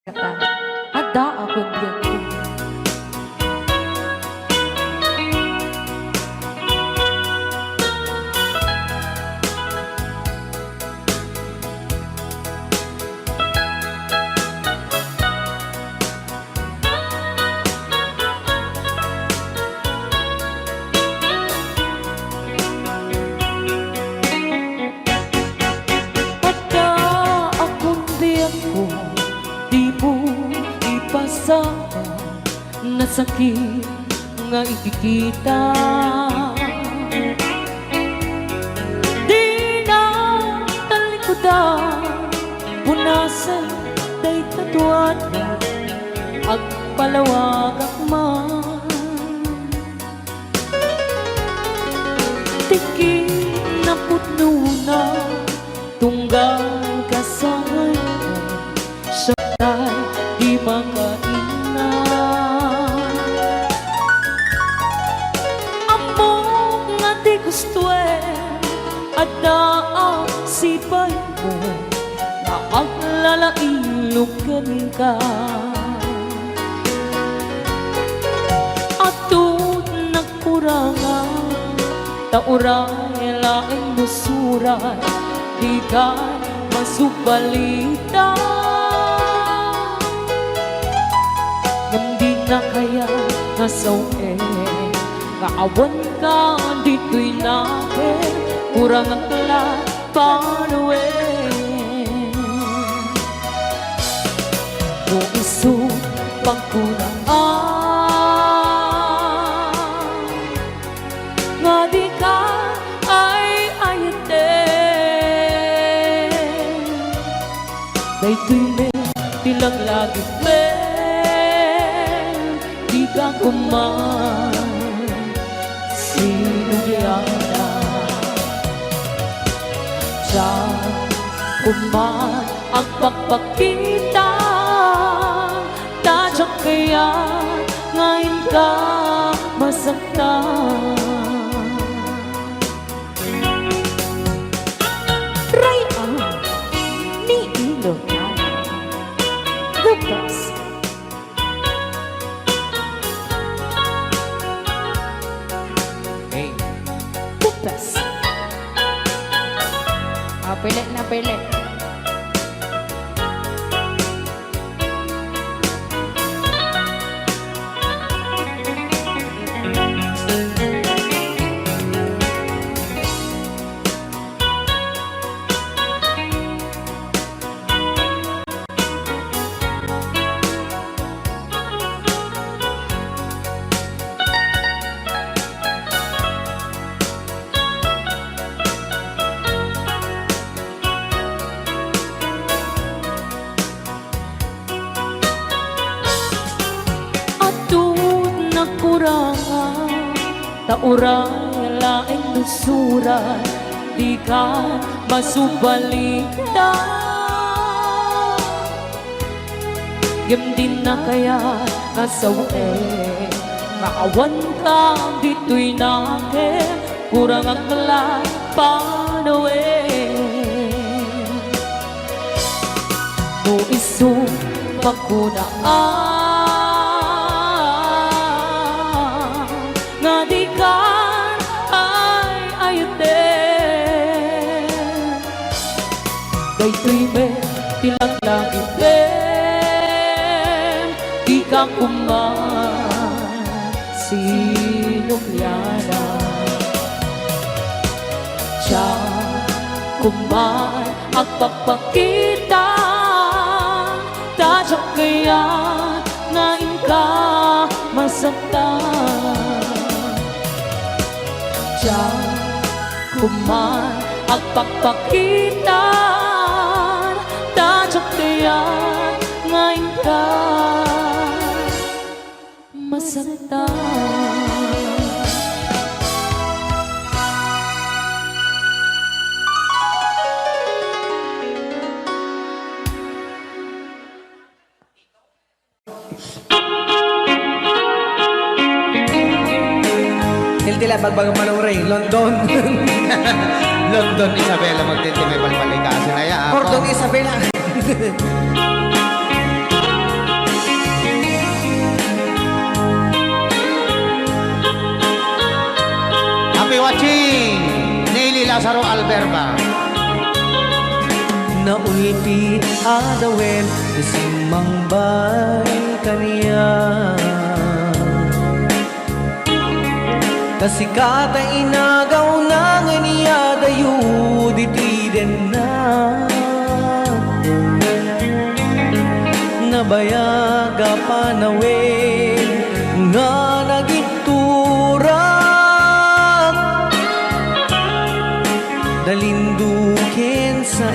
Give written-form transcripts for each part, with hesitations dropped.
Ada akong biyangko. Ada akong biyangko, di mo ipasama na sakit nga ikikita. Di na talikodan, punasan day tatuan ag palawag akman. Tiki na putno na tunggal kasay siya tayo di makaina. Among nga di gusto at ang sipay mo na ang lalailugan ka. Atun nagkurangan tauray laing musuran di ka masubalita. Hindi na kaya nasawe kaawan ka dito'y nakin kurang ang kala panuwe. Kung iso pagkunaan nga di ka ay ayate dayto'y may tilang lagi di ka kuman sinugyana. Diyan kuman ang pagpakita tadyak kaya ngayon ka masaktan. Raya ni Ilocano Love Songs. Pupas. Pili na pili. Tauray laing nusuran di ka masubalita. Yamdin na kaya kasawe maawan ka dito'y nakin kurang ang kalat panawe. No isong pagkunaan nga di ka ay ayate dayto'y may tilang lagi di ka kuman sinugyana. Diyan kuman ang pagpakita tadyak kaya ngayon ka masaktan. Diyan kuman ang pagpakita tadyak kaya ngayon ka masaktan. Tila bagbagang maluring, London. London Isabela magtinti may balbalik kasi na ya. Cordon Isabela. Jean Nelly Lazaro Alberba. Naulpi adawen Isimang bay kaniya Kasikata inagaw na nga niya dayo ditiden na Nabayaga panawin nga nagiturak Dalindukin sa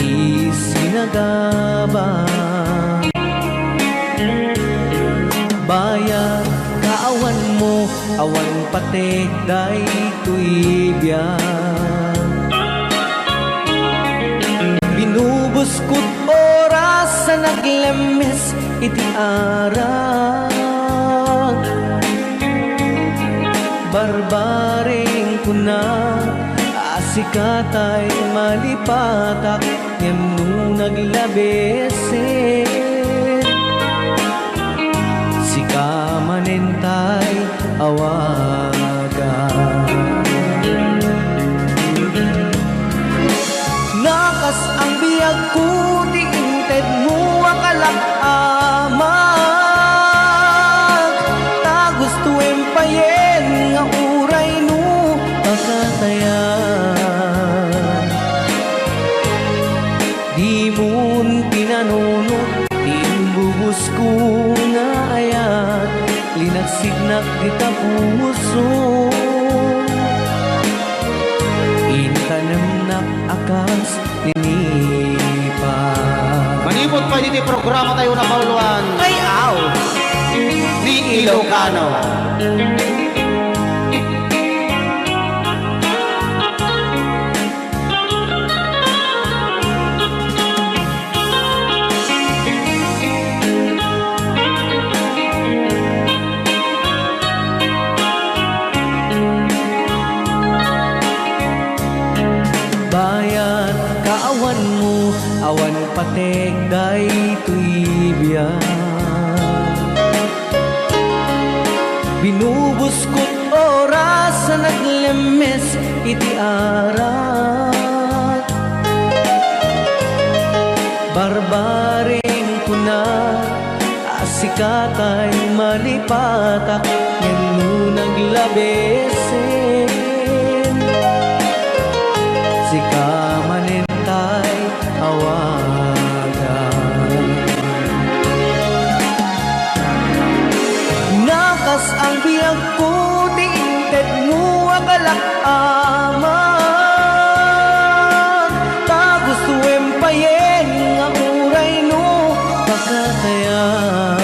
isinagaba Bayag kaawan mo awan patek day tuibyan Binubuskot oras sa naglemes iti arang Barbaring kuna asikatay malipatak ngem no naglabesin Sika manentay awaga Nakas ang biyag ko di inted mo akalak amag Ta gusto empayen nga uray no pakatayan Di mo'n pinanunod Timbubos ko nga ayat Linagsignak di tapuso Intanamnak akas ninipa Manipot pa dito programa tayo na pauluan. Ay aw! Ni Ilocano. Bayan kaawan mo awan patek day tuibyan Binubuskot oras sa naglemes iti arat Barbaring kuna asikatay malipatak ngem no naglabesin Sika manentay awagan Nakas ang biyag ko di inted mo akalak amag Ta gusto empayen nga uray no pakatayan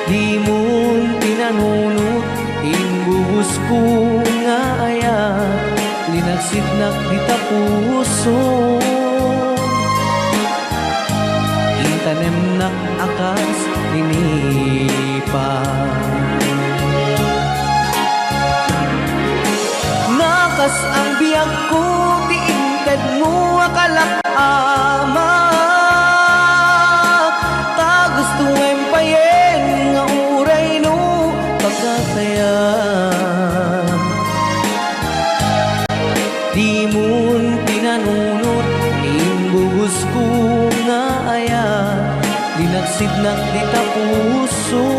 Di mo'n pinanunod Imbubus ko nga ayat Linagsidnak di tapuso Intanemnak akas ninipa Nakas ang biyag ko di inted mo akalak amak Ta gusto empayen nga uray no pagkatayan Di mo'n pinanunod Imbubus ko nga ayat Linagsidnak di tapuso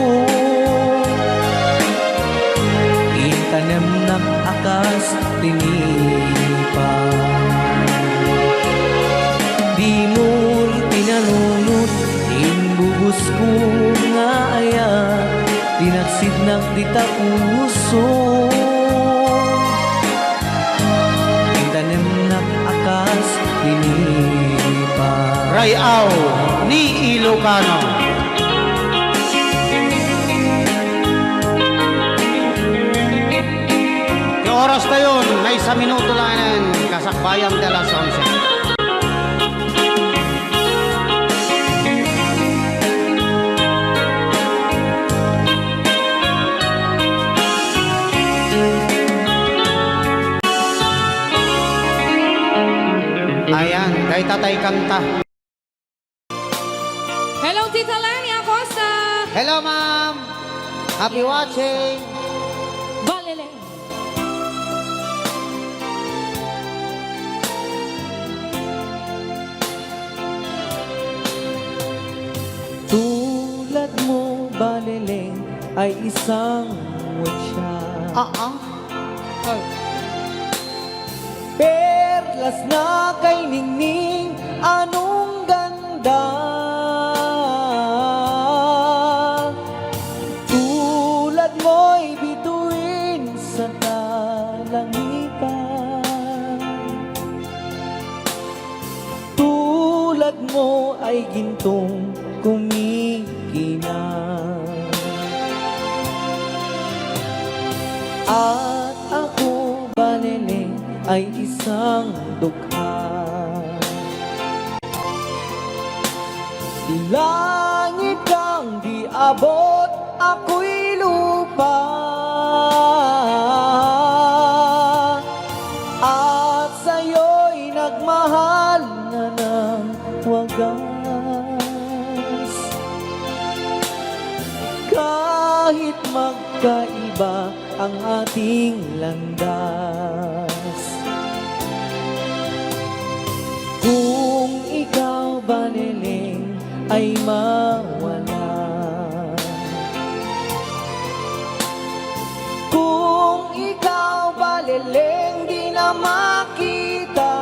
Intanemnak akas tinipa Di mo'n pinanunod Imbubus ko nga ayat Linagsidnak di tapuso Intanemnak akas tinipa Rayaw ni Ilocano. Yung oras na yun, may isa minuto lang yan, kasakbayan de las 11. Ayan, kay Tatay Kanta. Hello, Tita Lani Acosta. Hello, ma'am. Happy watching! Balele. Tulad mo, baleleng, ay isang wetsa. Perlas na kay ningning, anong ganda. Tulad mo'y bituin sa kalangitan. Tulad mo ay gintong kumikinang. At ako, baleleng, ay isang dukha. Langit kang di abot, ako'y lupa. At sa'yo'y nagmahal na ng wagas. Kahit magkaiba ang ating landas, kung ikaw, baleleng, ay mawala. Kung ikaw, baleleng, di na makita,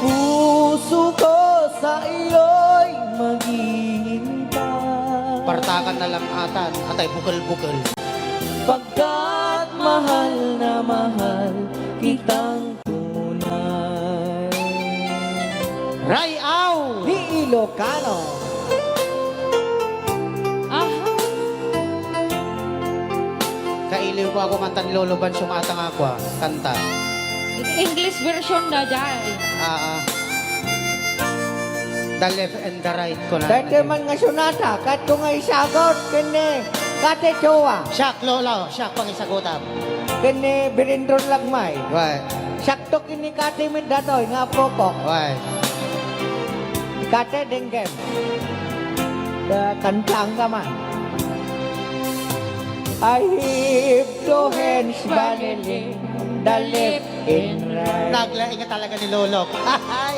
puso ko sa iyo'y maghihintay. Partakan na lang atan, atay bukal-bukal. Pagkat mahal na mahal kitang tunay. Rayaw! Ni Ilocano. Aha. Kailiw ko ako kanta ni Lolo Bans yung atang ako kanta. English version na dyan. The left and the right ko na. Dahil man nga sunata, kat ko nga isagot, kini, kate chowa, Siyak, Lolo. Siyak, pangisagutam. kini birindron lagmay. Right. Sakto kini kate mindanoy, nga popok, Right. kate denggem. Kantang naman. I have two hands, baleleng, the left and right. Naglaing nga talaga ni Lolo. Ay!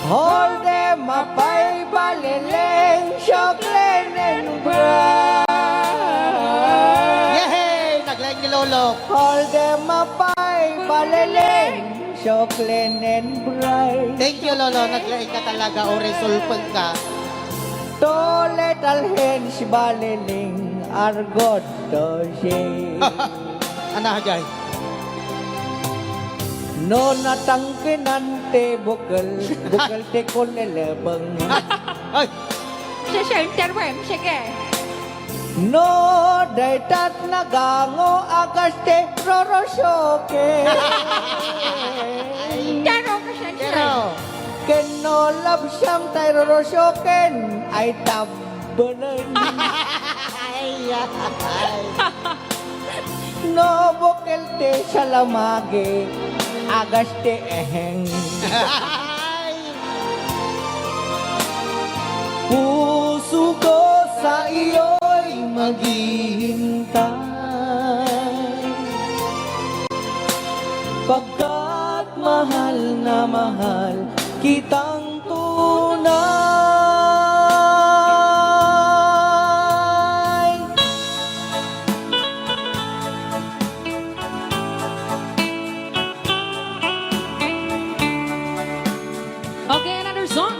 Hold them up, ay baleleng, chocolate and bright. Yehey! Naglaing ni Lolo. Hold them up, ay baleleng, chocolate and bright. Thank you, Lolo. Naglaing ka talaga o resolve ka. Two little hands, baleleng, are good to see. Ano, Jay? No natangkinante bukal, bukal te ko nilabang. Ay! Sa center web, sige. No daytat nagango agaste rorosyoke. Taro ka siya siya. Pero, Ken no love siyam tay rorosyoken ay tabanan. ay, No bukal te salamage agaste eheng. ay, Puso ko sa iyo'y maghihintay. Pagkat mahal na mahal kitang tunay. Okay, another song.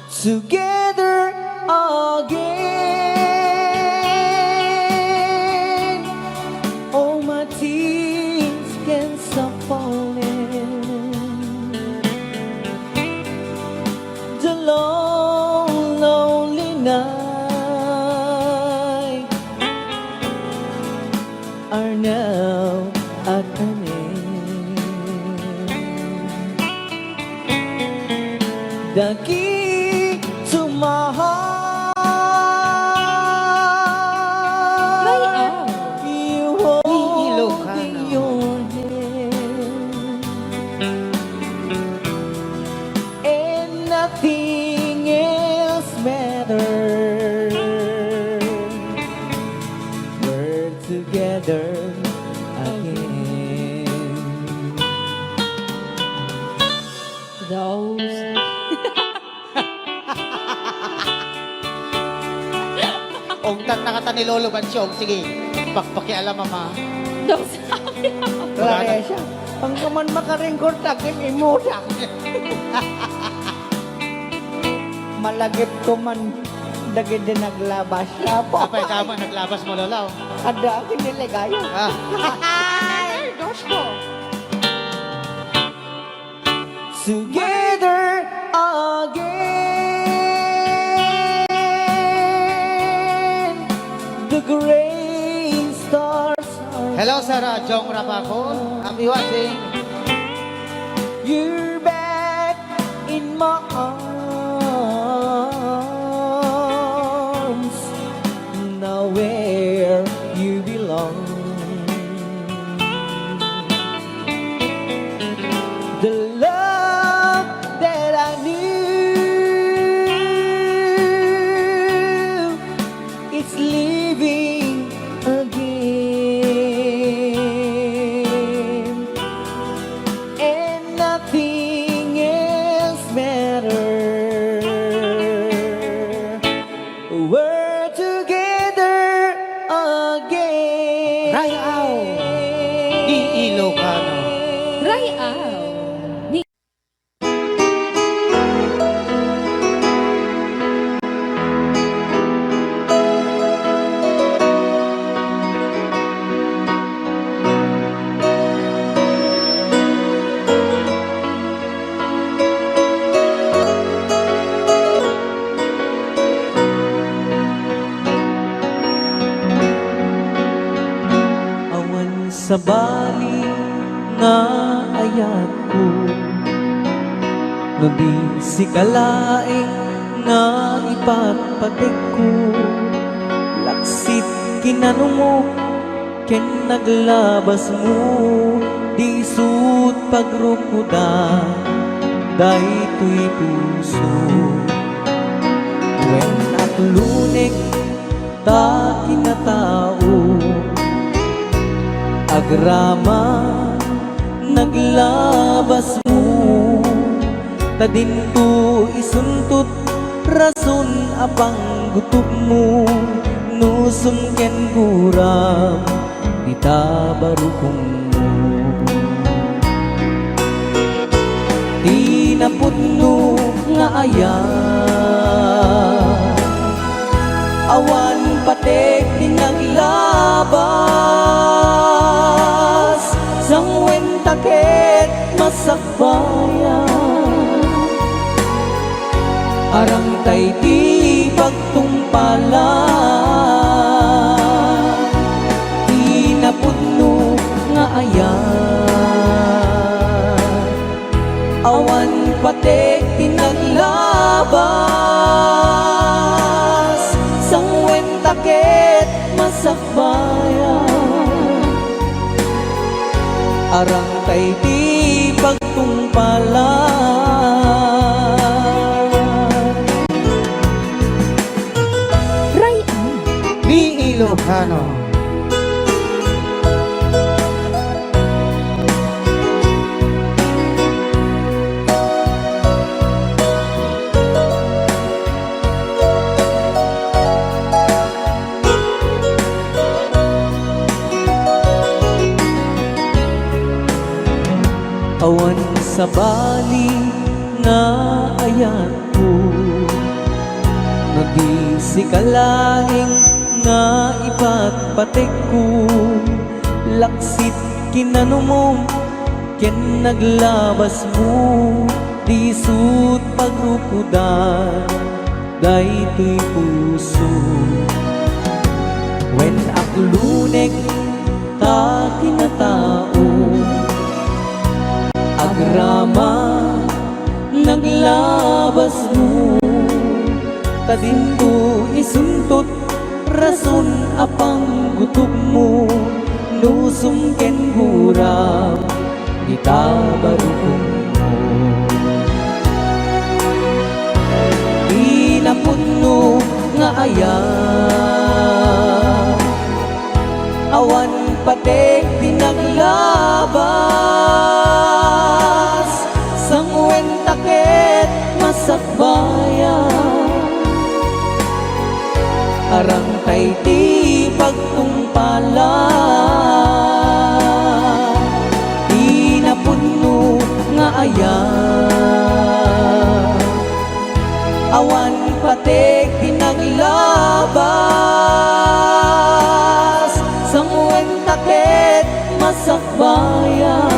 Together again. All my tears can stop falling. The long, lonely night are now at an end. The key to my heart, you hold Ilocano. in your hand, and nothing nakata ni Lolo Bansyog. Sige, pakialam mama. Dong sabi ako. Wala siya. Ang kaman makaringkor takin imuda. Malagip ko man dagid din naglabas siya po. Apay kamo naglabas mo lolaw. Ada akin niligaya. Ah. Ay, dos ko. Together again, the great stars are. Hello Sarah, Jong Rapakon. I'm watching. You're back in my arms, now where you belong. The love that I knew, it's living again, and nothing else matters. We're together again. Rayaw. Di Ilocano. Rayaw. Awan sa bali nga ayat ko, no di si kalaing nga ipapatig ko. Laksit kinanumo ken naglabas mo, di sut pagrukuda daytoy puso. When aklunek ta kinatao, agrama naglabas mo, tadinto isuntot rason apang gutok mo, nusong ken guram dita barukong mo. Tinapudno nga ayan, awan patek tinaglabas, sangwen taket masakbayan, arang tay ti pagtumpalan. Tinapudno nga ayan, awan patek tinaglabas, sangwen taket masakbayan, arang tay ti pagtumpalan. Rayaw. Di Ilocano. Awan sa bali nga ayat ko, no di si kalaing nga ipagpatik ko. Laksit kinanumom ken naglabas mo, di sut pagrukudan daytoy puso. When aklunek ta kinatao, agrama naglabas mo, tadinto isuntot rason apang gutok mo, nusong ken guram dita barukong mo. Tinapudno nga ayan, awan patek tinaglabas, sangwen taket masakbayan, arang tay ti awan patek tinaglabas samuen taket masakbayan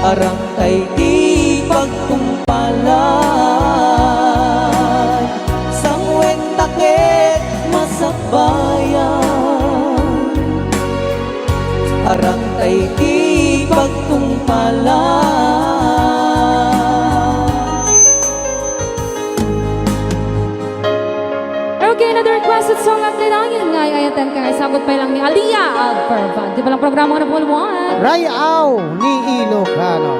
arang tay di pagtumpalan samuen taket masakbayan arang tay di pagtumpalan. Okay, another requested song ang tinangin nga ayatan ka sabot pa lang ni Aliyah Alpervan. Di ba lang programa ko na pulmuan? Rayaw ni Ilocano.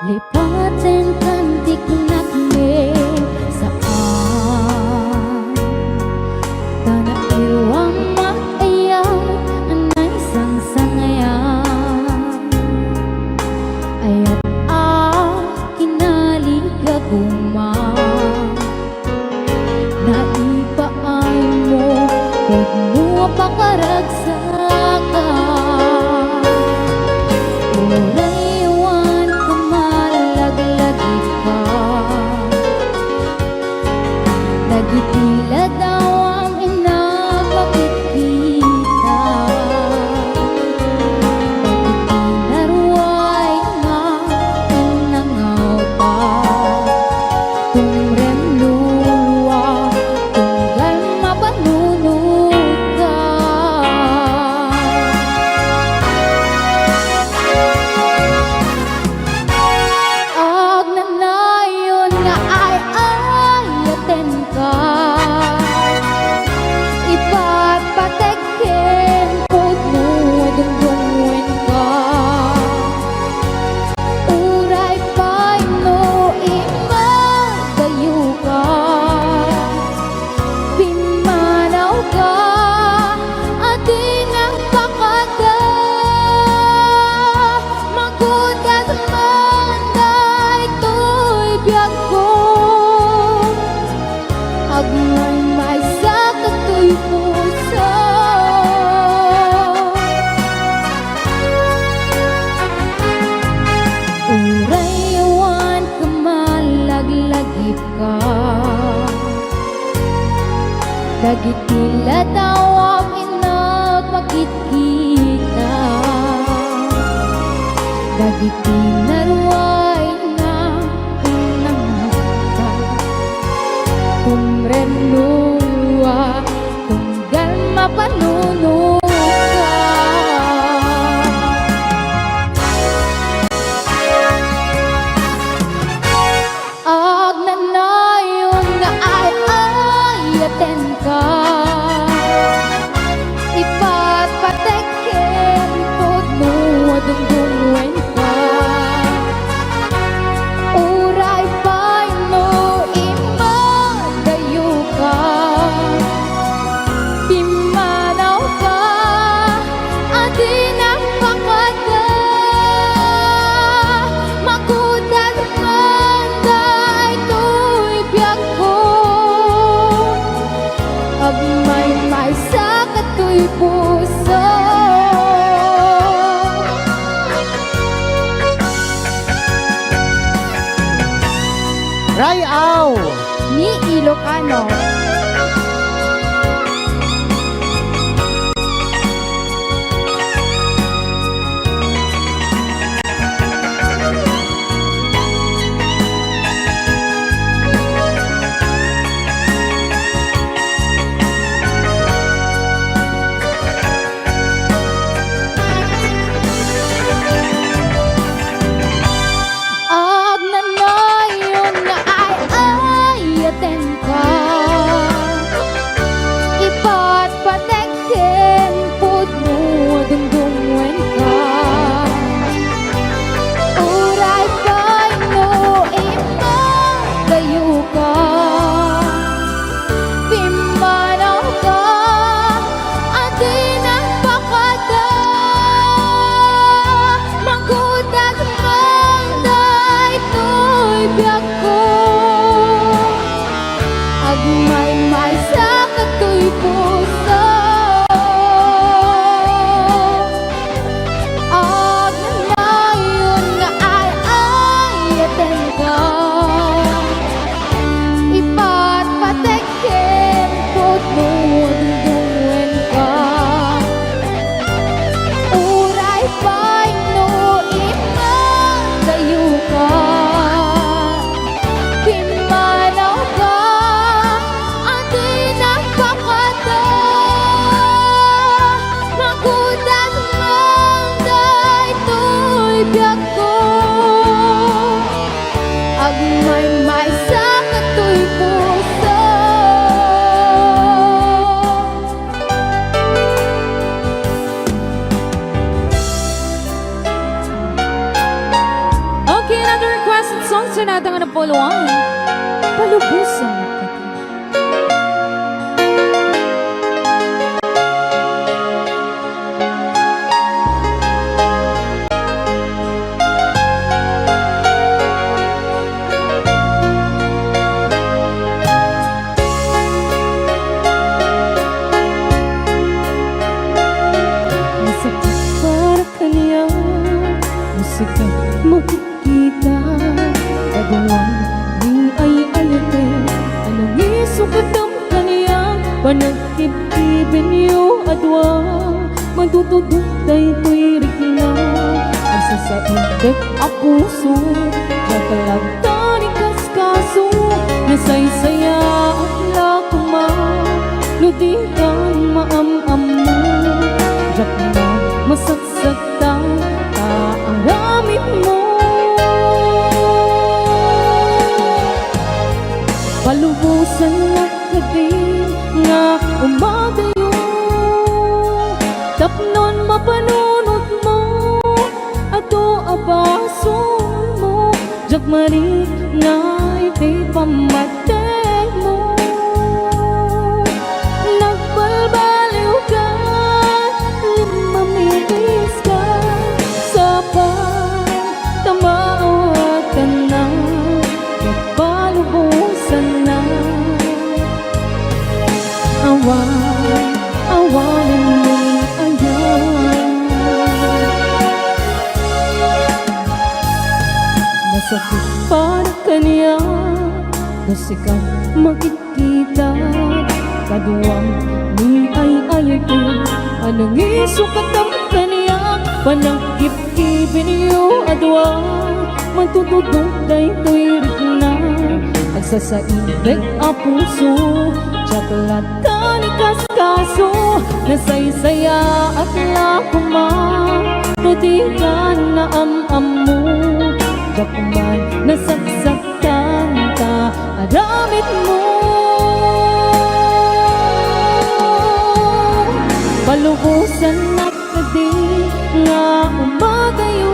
Lipatin kantik nakme saan Tana iwang makayaw anay sangsangayan Ayat kinaligaguman Naipaay mo huwag mo pakaragsakan Uraywan kumalaglag ka Nagitila daw ang inapakikita Nagitinaruay nga inangauta Tumrem luwa tunggal mapanunod ka Ag nanayon nga ay ayaten ka Ipagpatekin pud mo dungdungwen ka Uray pa'y no imagayo ka Pimanaw ka at di nagpakada Magudat man daytoy biyag ko Agmay may sakit ko'y puso Urayawan ka malaglagip ka Dagitila daw ang inapakikita Dagitinaruay na inangata Tumren luwa tunggal mapanunod ka Ag nanayon nga ay ayaten ka Ipagpatekin pud mo dungdungwen ka Uray pa'y no imagayo ka Pimanaw ka at di nagpakada Magudat man daytoy biyag ko Agmay may sakit ko'y puso Rayaw ni Ilocano. Ag nanayon nga ay ayaten ka Ipagpatekin pud mo dungdungwen ka Uray pa'y no imagayo ka Pimanaw ka at di nagpakada Magudat man daytoy sa natin nga napuluan. Palubusan. Makikita kagawan ni ay-ayate anong isukat ang kaniyang panagkip-kipin niyo adwa matutudok tayo to'y rikina ang sasaintek a puso nakalagta ni kaskaso nasaysaya at lakuma ludikan maam-am mo jak na masaksaktan kaaramin mo palubusan na kadin nga umagayo tapnon mapanunot mo ato abason mo jagmari nga iti pamateg mo nagbalbaliw ka limamitis ka sa pagtamawag ka na nagpalubusan na awanin mo ayan masakit para kaniya kasi ka makikita kaduwang ni ay-ayate anong isukat ang kaniya panagkip-kipin niyo adwa matutudok tayo to'y rikna agsasaibig a puso tsaklata ni kaskaso nasaysaya at lakuma tudikan na am-am mo jakuman nasaksaktan ka aramit mo palubusan na kadi nga umagayo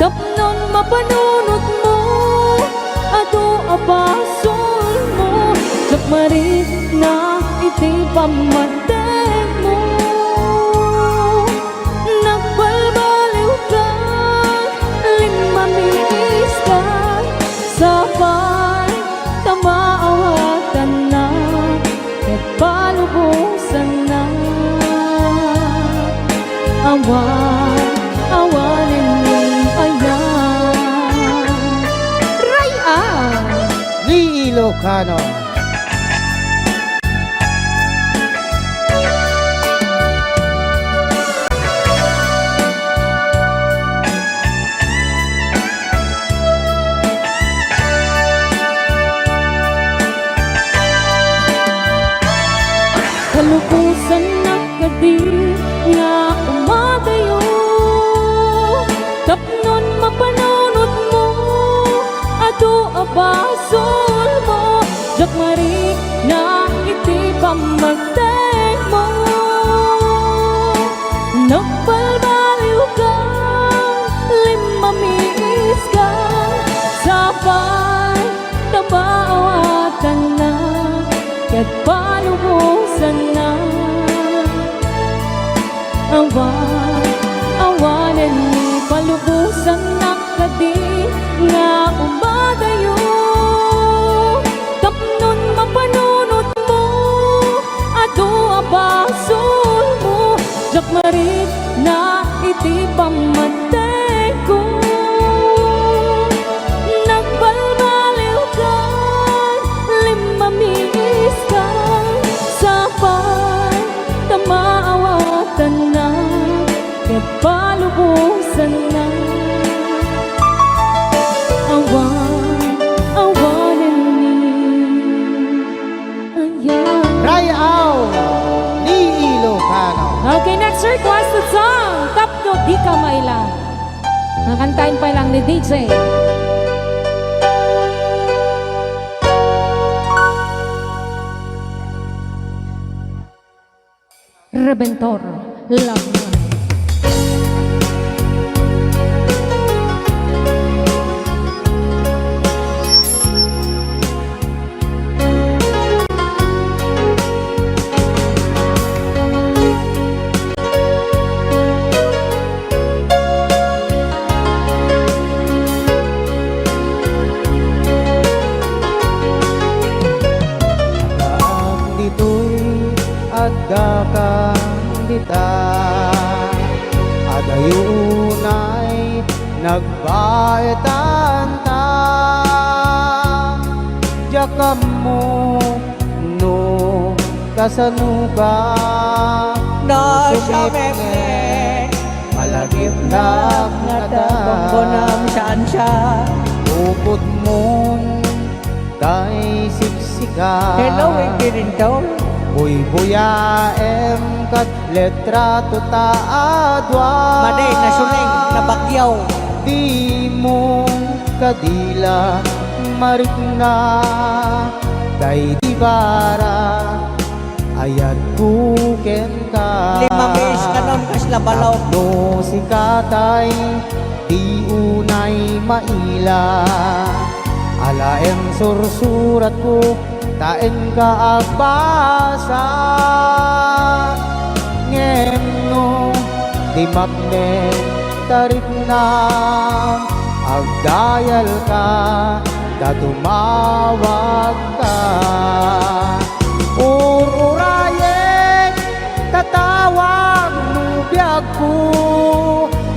tapnon mapanunot mo ato abason mo jakmarit na iti pamateg mo nagbalbaliw ka limamiis ka sa pagtamaawatan na at palubusan na awanin mo ayan Raya Ni Ilocano. kalubusan na kadi nga umagayo tapnon mapanunot mo ato abasol mo jakmari na iti pamateg mo nagbalbaliw ka limamiis ka sa pagtabawatan na ket palubusan na awanin ni palubusan na kadi nga umagayo tapnon mapanunot mo ato abasol mo jakmarit na iti pamateg ko nagbalbaliw ka limamiis ka sa pagtamaawatan na ket palubusan na awanin ni ayan Rayaw ni Ilocano. Okay, next requested song. Tapno, di ka mailang. Nakantayin pa lang ni DJ. Rebentor, love mo. adayunay nagbayatan ta jakam mo no kasanuga Na siya sumipnget, mepet malagip na Bonam saan siya upod mo tay siksika Hello, Ikirintaw Uy buyaem kat letra tuta adwa Maday, nasuling, nabagyaw Di mo kadila marikna Day di bara ayat kuken ka 5 beses ka nun, kaslabalaw No si katay di unay maila Alaem sursurat ko taen ka agbasa ngem no di mapne tarik na agdayal ka katumawag ka ururayen tatawag nubiyag ko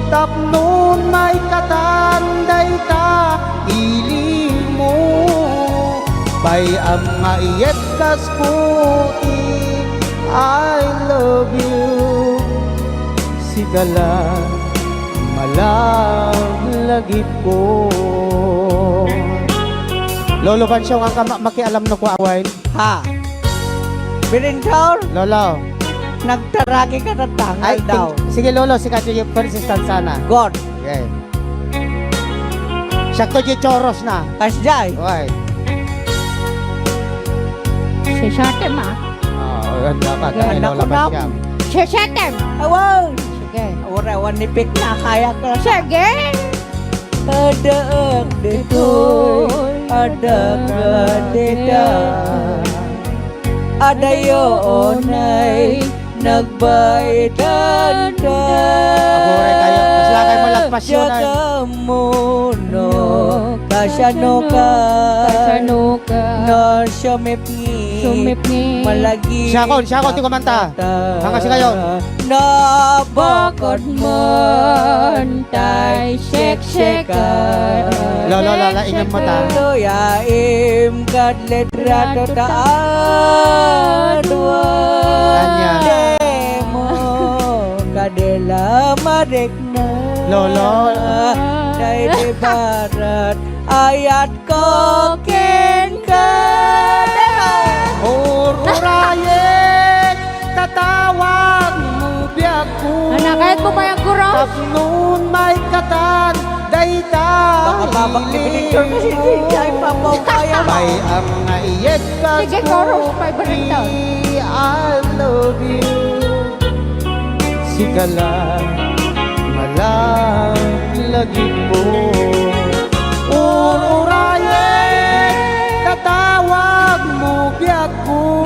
tapnon may katanday ta iling mo Bay ang maiyet kas puti I love you Sigala malaglagip ko Lolo Bansyo nga makialam no ko awain Ha Birintaw, Lolo nagtaraki ka na tangal daw Sige Lolo, si Kadyo yung persistent sana God, Okay Sakto di choros na kasjay Okay Sisatem ah. Oo, yan dapat kami Yan, Lola ako na. Bansyo Sisatem. Awaw Sige. Urawan ni Pik na kaya ka Sige. Adaak ditoy Adaak dita Adayonay Nagbaitan ka Abore kayo, mas lakay mo lagpas yun ay. Jagamuno Kasano ka Kasano ka. No sumipni Sumipni. Malagi Siya ko, di kumanta Hanga si kayo Na Bakod man tay shek-shekan. Lolo, Lola, ingam mo ta Yaim kad letra taadwa Anya. Demo kadela marek na Lolo. Day di barat ayat ko ken ka Ururayen tatawag mo biyak ko Anak, kahit mo pa yung guraw? Tapnon may katan dayta Baka babak ni Benedictor kasi hindi ay papaw kaya May ang naiyet ka Sige, chorus pa, Benedictor. I love you Sigala malaglagi po Ururayen tatawag mo biyak ko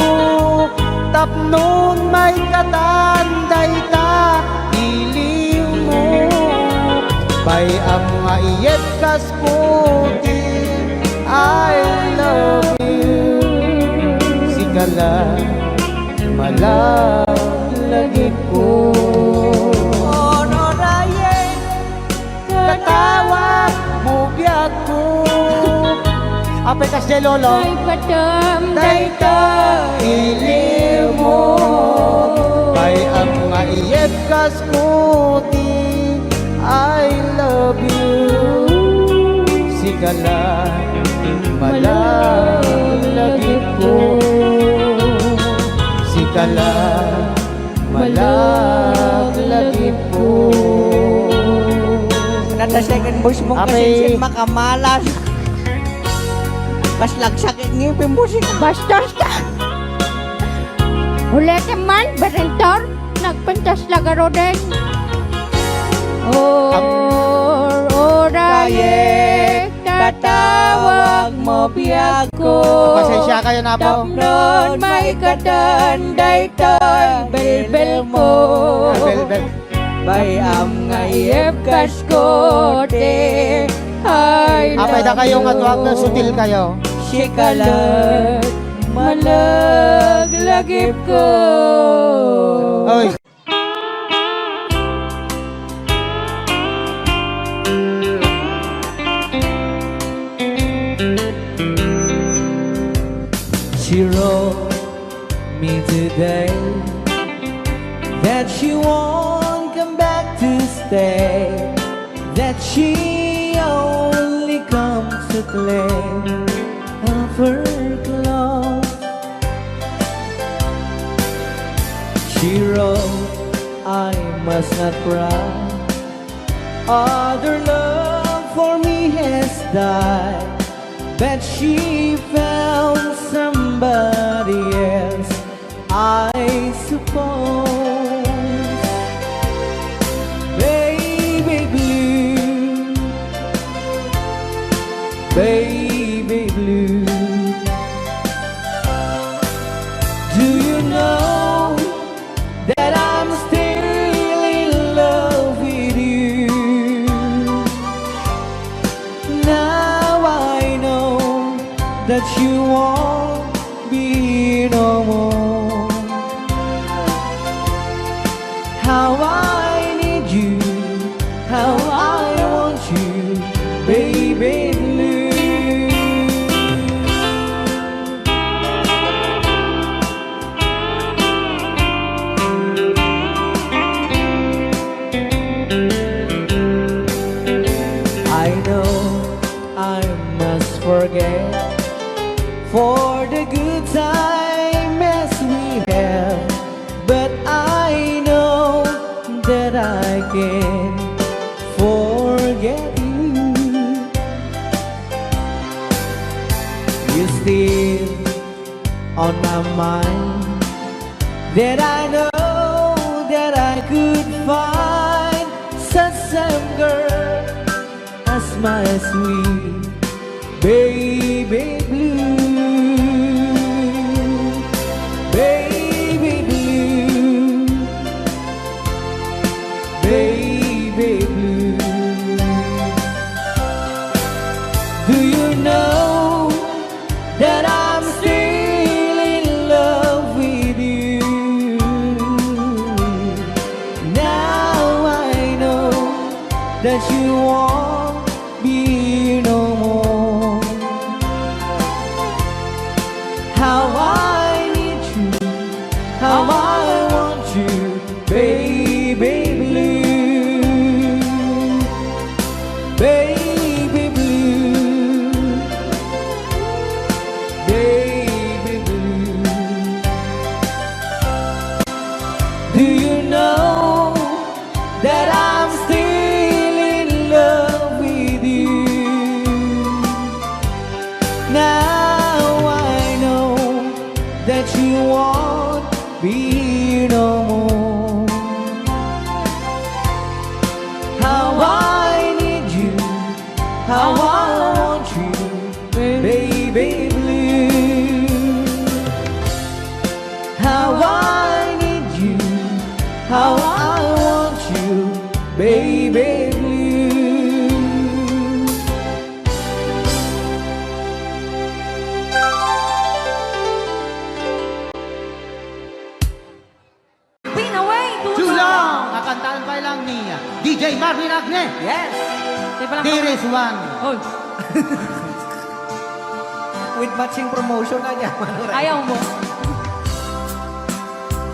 Tapnon may katanday ta iliw mo Bay ang maiyet kas puti I love you Sigala malaglagi ko Onorayen Katawag mo biyak ko Apay kas de lolo Ay padam Dayta iliw mo Bay ang maiyet kas puti I love you Sigala malaglagi ko Sigala malaglagi ko Nata second voice mo kasi sin makamalas Pas lagsakit ngipin mo siya Bastos ka. Ulit man, Berentor. Nagpintas lagaro din. Oraye, tatawag mo biyak ko. Pasensya kayo na po Tapnon may katanday toy belbel mo. Bel. Bayam Ngayep kaskote. Ay Apay na kayo nga tuwag na sutil kayo Sikalat malaglagip ko. Oy She wrote me today that she won't come back to stay, that she only comes to claim of her clothes. She wrote, I must not cry, other love for me has died, but she found somebody else, I suppose. Baby blue, baby blue, do you know that I'm still in love with you? Now I know that you won't be no more. How I need you, how I want you, baby blue. I know I must forget for the good time as we have, but I know that I can't forget you. You're still on my mind, that I know that I could find such a girl as my sweet baby blue, baby blue, baby blue. Do you know that I'm still in love with you? Now I know that you won't be no more. How I need you, how I want you, baby blue, baby blue, baby blue. Do you know that I'm still in love with you? Now I know that you won't be no more. How I need you, how I want you, baby blue. How I need you, how I want you, baby blue. Pinaway! Too long! Kakantaan pa lang ni DJ Marvin Agne. Yes! Di ba lang There is one. Oy, With matching promotion na niya, Manoray. ayaw mo.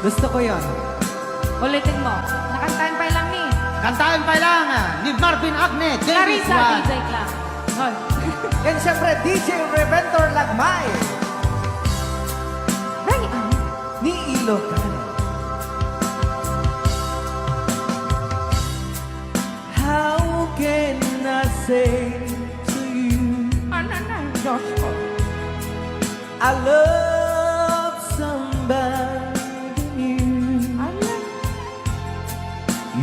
Gusto ko yon. Ulitin mo. Nakantahan pa lang ni Kantaan pa lang ni Marvin Agne. There is Clarissa one. DJ Clark. Hoy. And syempre, DJ Reventor Lagmay Dahil ano? ni Ilocano. How can I say to you Ano na? Diyos ko. I love somebody new? Ano?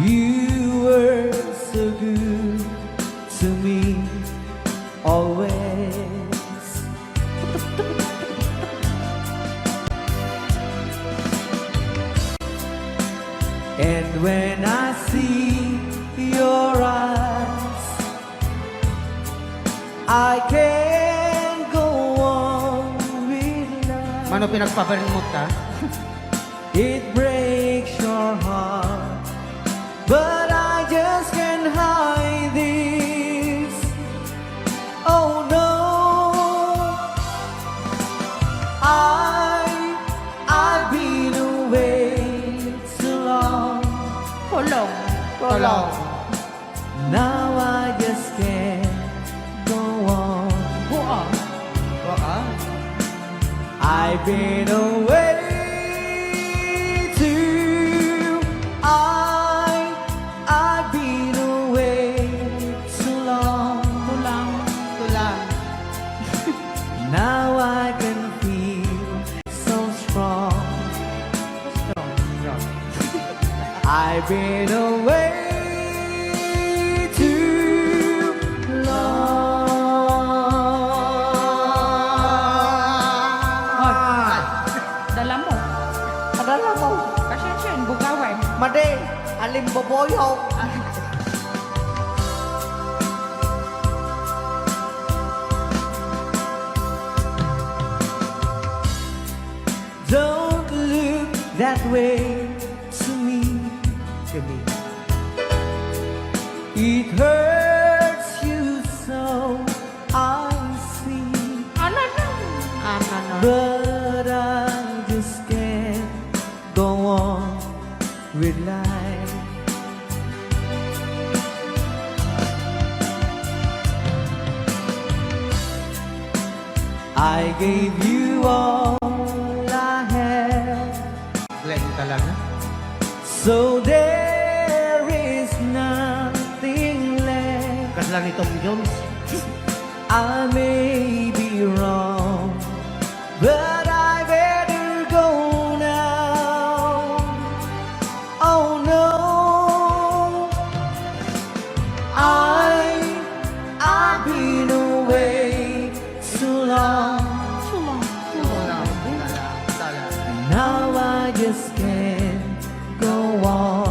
You were so good to me always. And when I see your eyes, I can't go on with life. Mano pinagpaparimot ka? It breaks your heart, but I just can't hide this. Oh no, I Kulong. Kulong. Now I just can't go on. Go on. I've been away too. I've been away too long. Tulang. Now I can feel so strong. I've been away too long. Dala mo. Adala mo. Pasensya, bugawin. Made, alimboboyo. Don't look that way to me. It hurts you so, I see. Ano na? But I just can't go on with life. I gave you all I had, Glenn talaga. so there is nothing left. Kasla ni Tom Jones. I may be wrong, but I better go now. Oh no, I've been away too long, and now I just can't go on.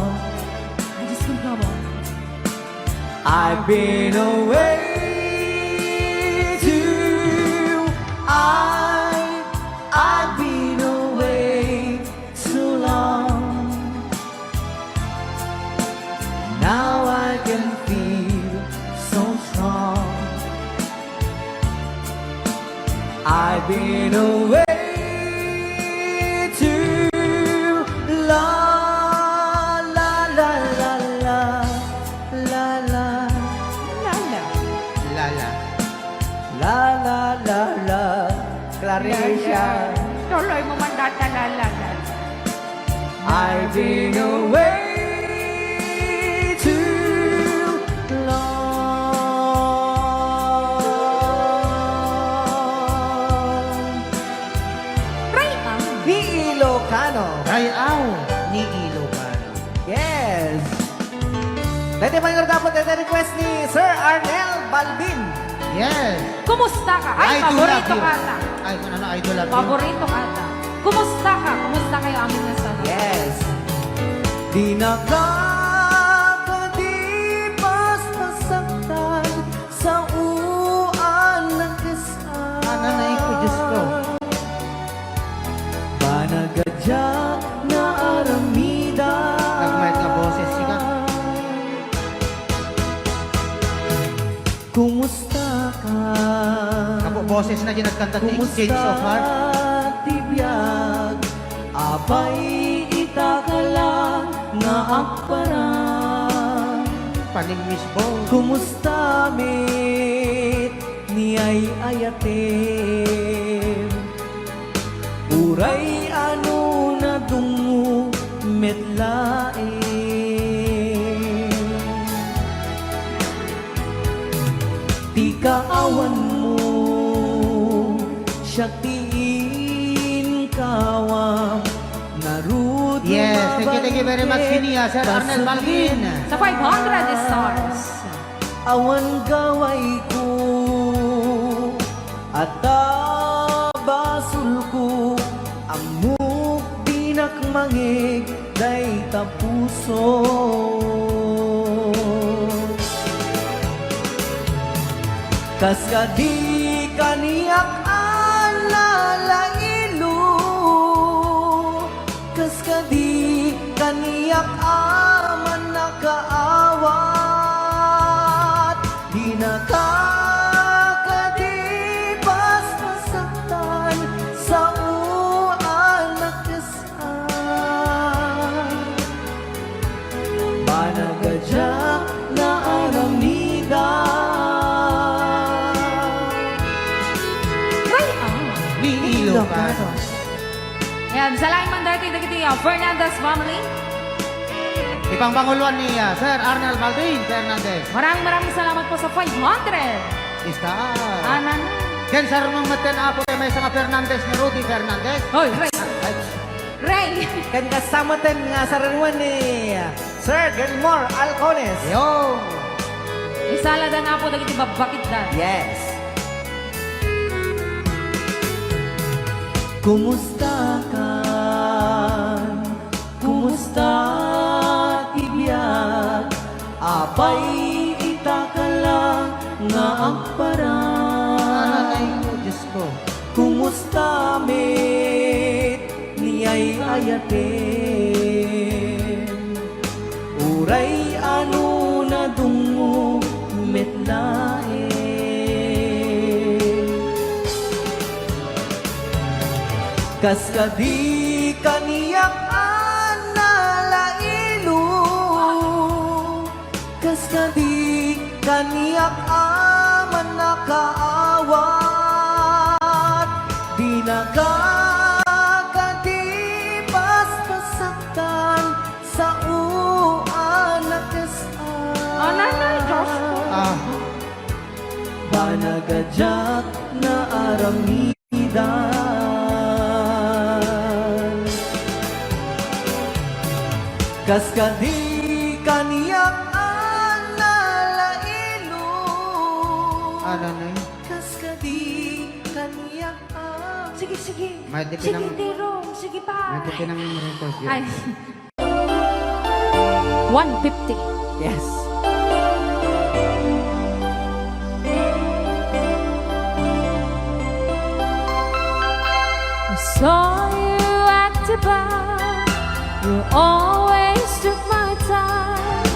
I've been away too. I've been away too long. Now I can feel so strong. I've been away too long. La la la la la la. Lala. La la la la, Claricia. Tuloy mo man datalala. I've been away too long. Ni Ilocano. Rayaw ni Ilocano. Yes. Dati pa yung dapat request ni Sir Arnel Balbin. Yes. Kumusta ka? Ay, I do love paborito you. ka ata. Ay, ano, I do love you. Paborito ka ata. Kumusta ka? Kumusta kayo aming nasa? Yes. Di nakakadipas masaktan sa uan ng kasal. Nanay ko, Diyos ko. Banagadya na aramida. Nagmayat na boses siya. Kumusta ka? Kapo boses na ginagkanta ni Exchange of Heart. Tibiyag, abay itakala nga akparang. Paning Miss Bo. Kumusta mit ni ay ayatem. Uray ano na dungo metlaem. Di kaawan mo siya tiin kawang narut. Yes, thank you very much, Sinia, Sir Arnel Balbin. Sa 500 stars. Awan gaway ko at basul ko amuk dinak mangig day tapuso. Kas kadi kaniyak alalailo, kas kadi kaniyak aman nakaawat, di nakakadipas masaktan sa uan na kasal. Banagadyak na aramida. Right Ni Ilocano. Ayan, sa laing mandati dagiti Fernandez family. Ipangpanguluan ni Sir Arnel Baldwin Fernandez. Maraming salamat po sa 500. Ista. Anan. Ken Sir mong maten apo kay may mga Fernandez ni Rudy Fernandez. Hoy, Ray. Ray. Kan kasama ten nga sa ranuan ni Sir Gilmore Alcones. Yo. Isala na po dagiti babakit da. Yes. Kumusta ka? Kumusta tibiyag? Apay itaka lang nga ang parang. Ay, Diyos ko. Kumusta met niyay ayaten? Uray ano na dungo metlaen. Kas kadi kaniyak analailo, kas kadi kaniyak aman nakaawat, di nakakadipas pasaktan sa uanak kasan. Ananay, Diyos ko. Banagadyak na aramidan. Kas kadi kaniyak analailo. Ano na yun? Kas kadi kaniyak Sige, sige. May di Sige, pinang- Dirong. Sige pa. May pinang request yun. Ay. 150. Yes. I saw you at the bar. You always took my time,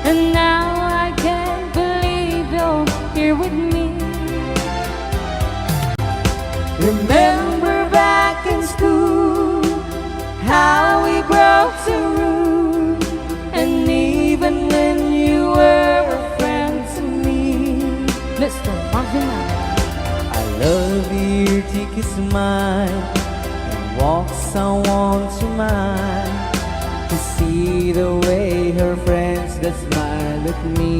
and now I can't believe you're here with me. Remember back in school how we broke the rule, and even when you were a friend to me, Mr. Marvin. I love your cheeky smile and walks I want to mind, to see the way her friends that smile at me.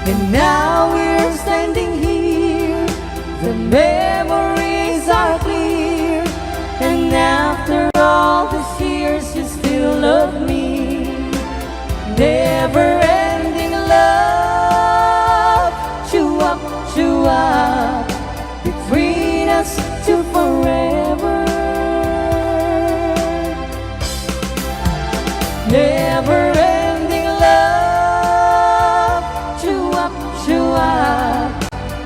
And now we're standing here, the memories are clear, and after all these years you still love me. Never ending love, chew up, between us to forever. Never ending love, chew up,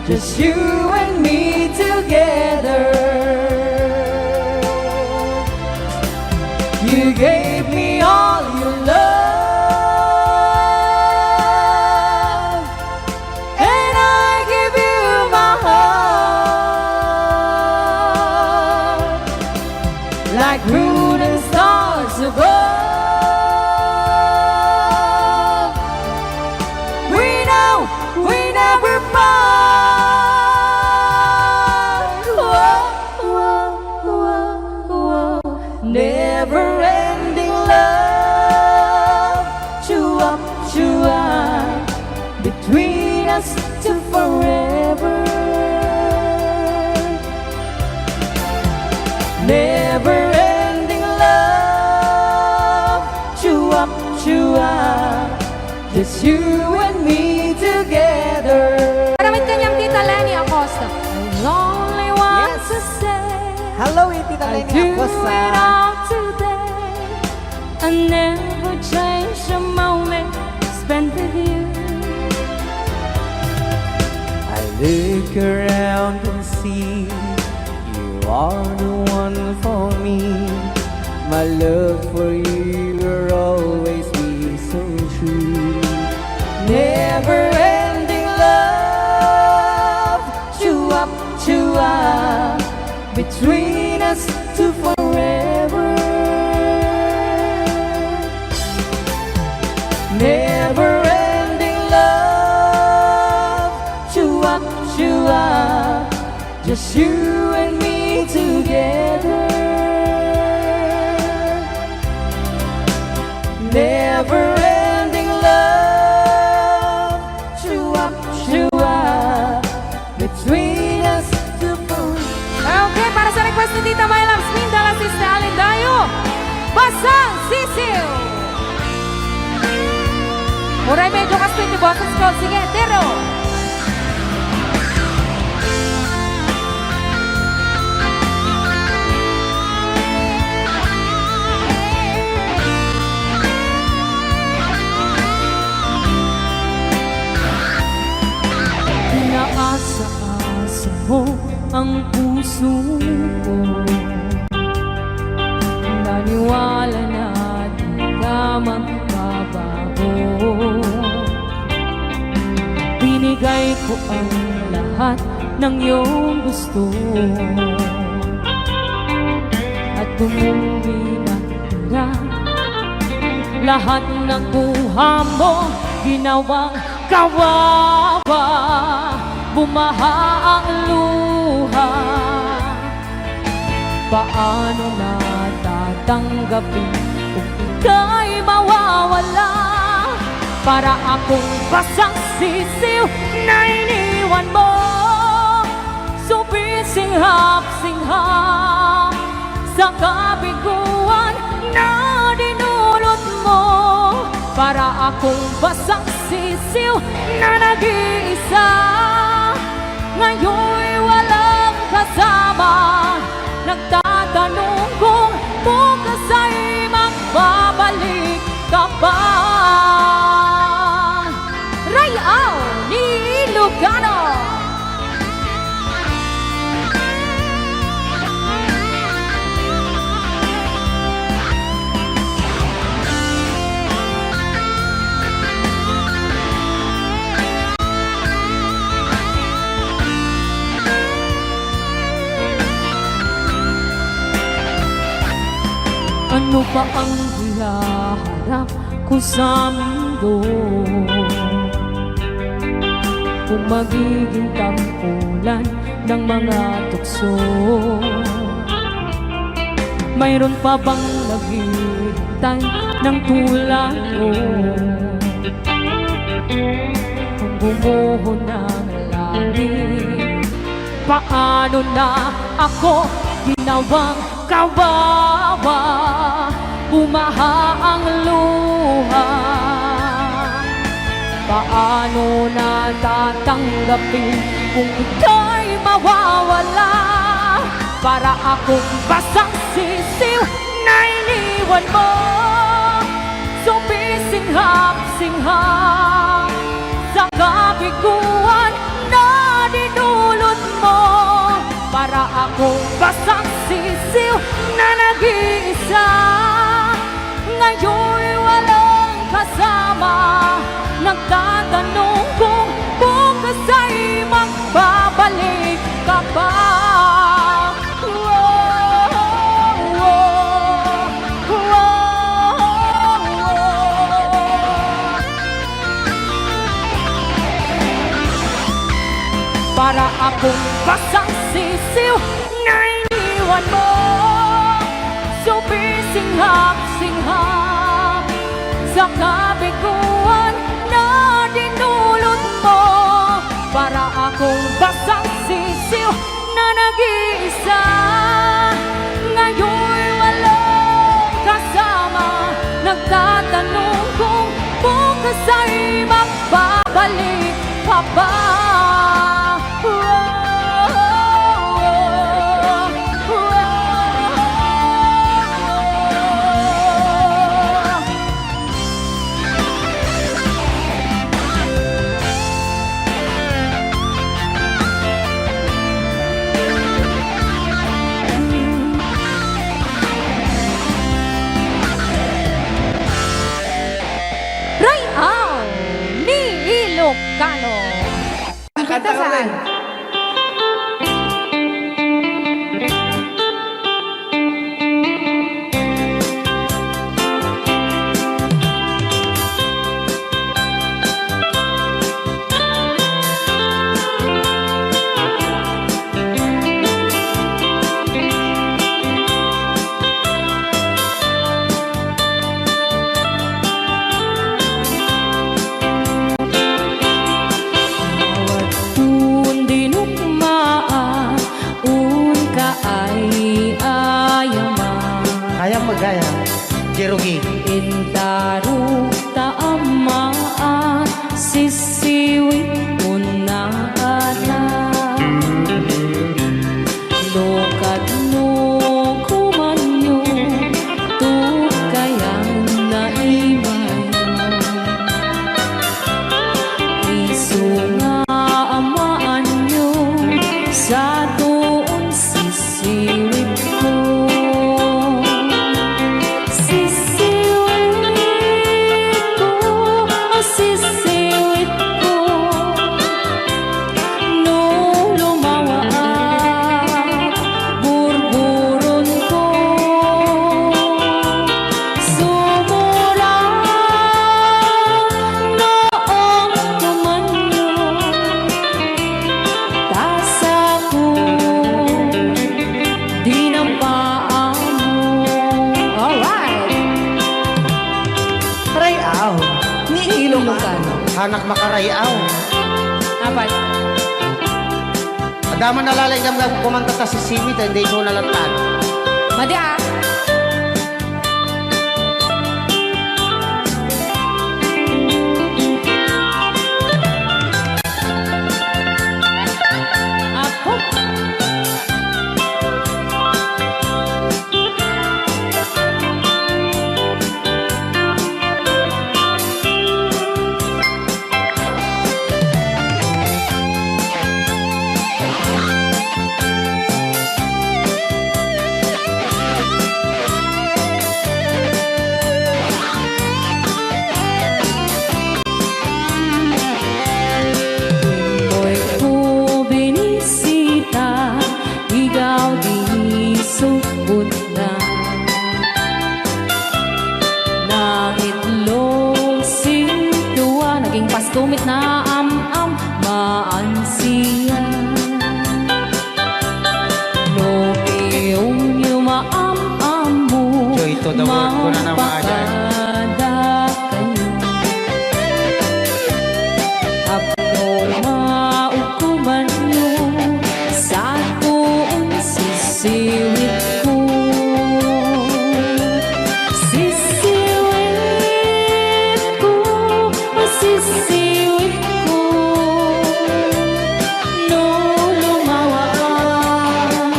just you and me together. You gave me all your love, and I give you my heart, like moon and stars above. We never part. Whoa. Never ending love, chew up, between us to forever. Never ending love, chew up, just you and me together. Maraming kanyang Tita Lenny Acosta. I only want to say Hello, Tita I Lenny do it Acosta. all today. I never change a moment spent with you. I look around and see you are the one for me. My love for you will always be so true. Never ending love, chew up, between us to forever. never-ending love. Chua, chua, just you and me together. Never-ending love. Chua, chua, between us two. Okay, para sa request ni Tita My Loves Mindala, si Stalin Dayo. Basang Sisiw. Muray medyo kasto ito boses ko. Sige, tero. Pinaasa-asa mo ang puso ko. Naniwala na di ka magbabago. Binigay ko ang lahat ng iyong gusto, at umuwi na tira. Lahat ng buha mo ginawang kawawa. Bumaha ang luha. Paano na tatanggapin kung ika'y mawawala? Para akong basang sisiw na iniwan mo. Sumisinghap-singhap sa kabiguan na dinulot mo. Para akong basang sisiw na nag-iisa. Ngayon'y walang kasama. Nagtatanong kung bukas ay magbabalik ka ba? Rayaw ni Ilocano. Ano pa ang hihaharap ko sa mundo kung magiging tampulan ng mga tukso? Mayroon pa bang naghihintay ng tulad ko? Kung bumuho ng langit, paano na ako ginawang kawawa? Bumaha ang luha. Paano na tatanggapin kung ika'y mawawala? Para akong basang sisiw na iniwan mo. Sumisinghap-singhap sa kabiguan na dinulot mo. Para akong basang sisiw na nag-iisa. Ngayon'y walang kasama. Nagtatanong kung bukas ay magbabalik ka ba? Para akong basang sisiw na iniwan mo. Sumisinghap-singhap sa kabiguan na dinulot mo. Para akong basang sisiw na nag-iisa. Ngayon'y walang kasama. Nagtatanong kung bukas ay magbabalik ka ba? Ilocano. Kanta saan? aw. Ni Ilocano. Hanak makarayaw. Apat. Adaman nalalay kami kumanta ta si Simit, hindi ko nalatag. Madi ah. Apo. Hoy ko binisita, ikaw di sugod na. Nangitlog sintuwa, naging pastumit na am-am maansiya. No iyong yumaam-am mo, So ito the word ko na naman agad. Maukuman mo sa tuong sisiwit ko. Sisiwit ko, sisiwit ko. No lumawa ang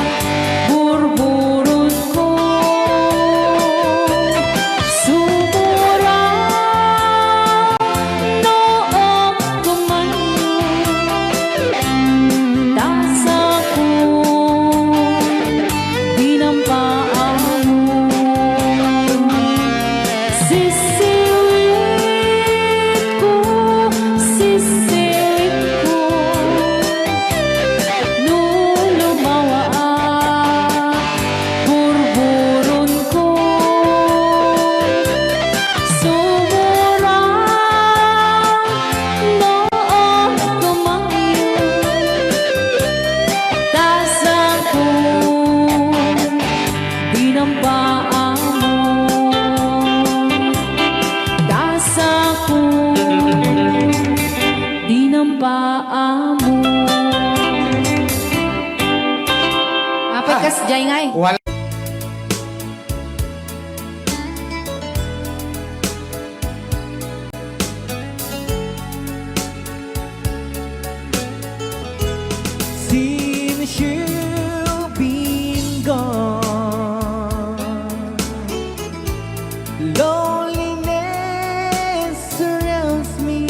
burburot ko. Sumura noong kumanyo. Tasa ko, dinampaan mo. Sisiwit ko, sisiwit ko. Nung lumawa ang burburon ko. Sumura noong kumanyo. Tasa ko, dinampaan mo. Tasa ko, dinampaan mo. Apat kas jay ngay. Wala. Since you've been gone, loneliness surrounds me.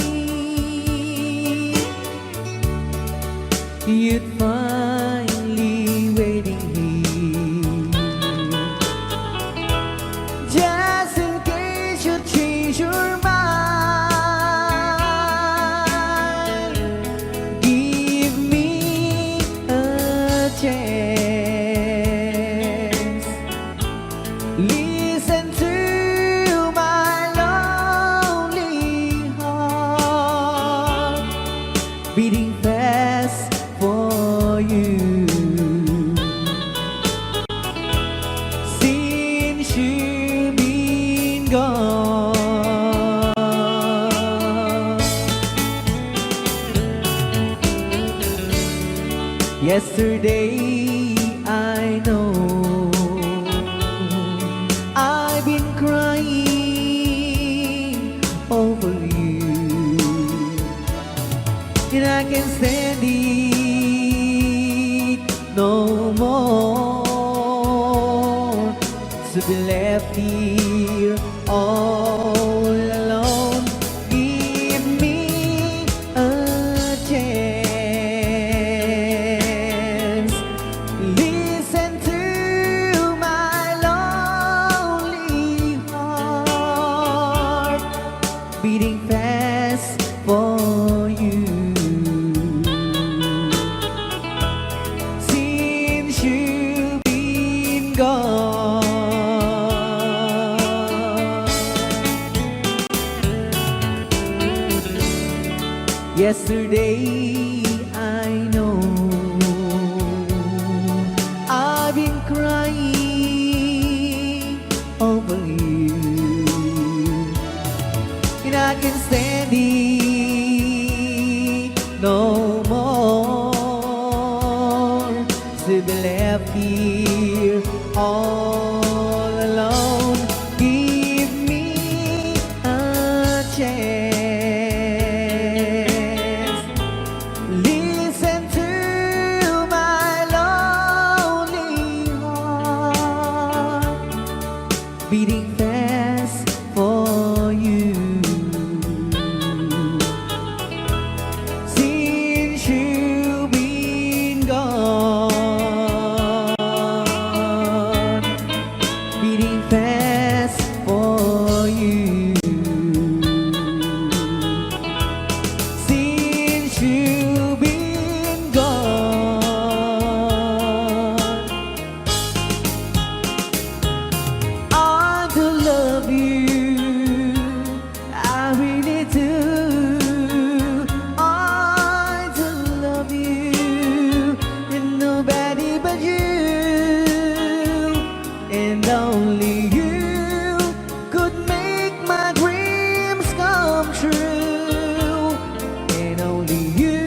You'd finally waiting here, just in case you change your mind. Give me a chance. Listen to my lonely heart, beating fast for you. Since you've been gone, yesterday I know I've been crying over you, and I can't stand it no more to be left here all alone. Give me a chance. Listen to my lonely heart, beating fast for you. Since you've been gone, yesterday I know I've been crying over you, and I can stand it no more to be left here all alone. Give me a chance. Listen to my lonely heart beating fast for you. Since you've been gone, beating fast for you. Since you've been gone, I do love you, I really do. I do love you, and nobody but you, and only you could make my dreams come true, and only you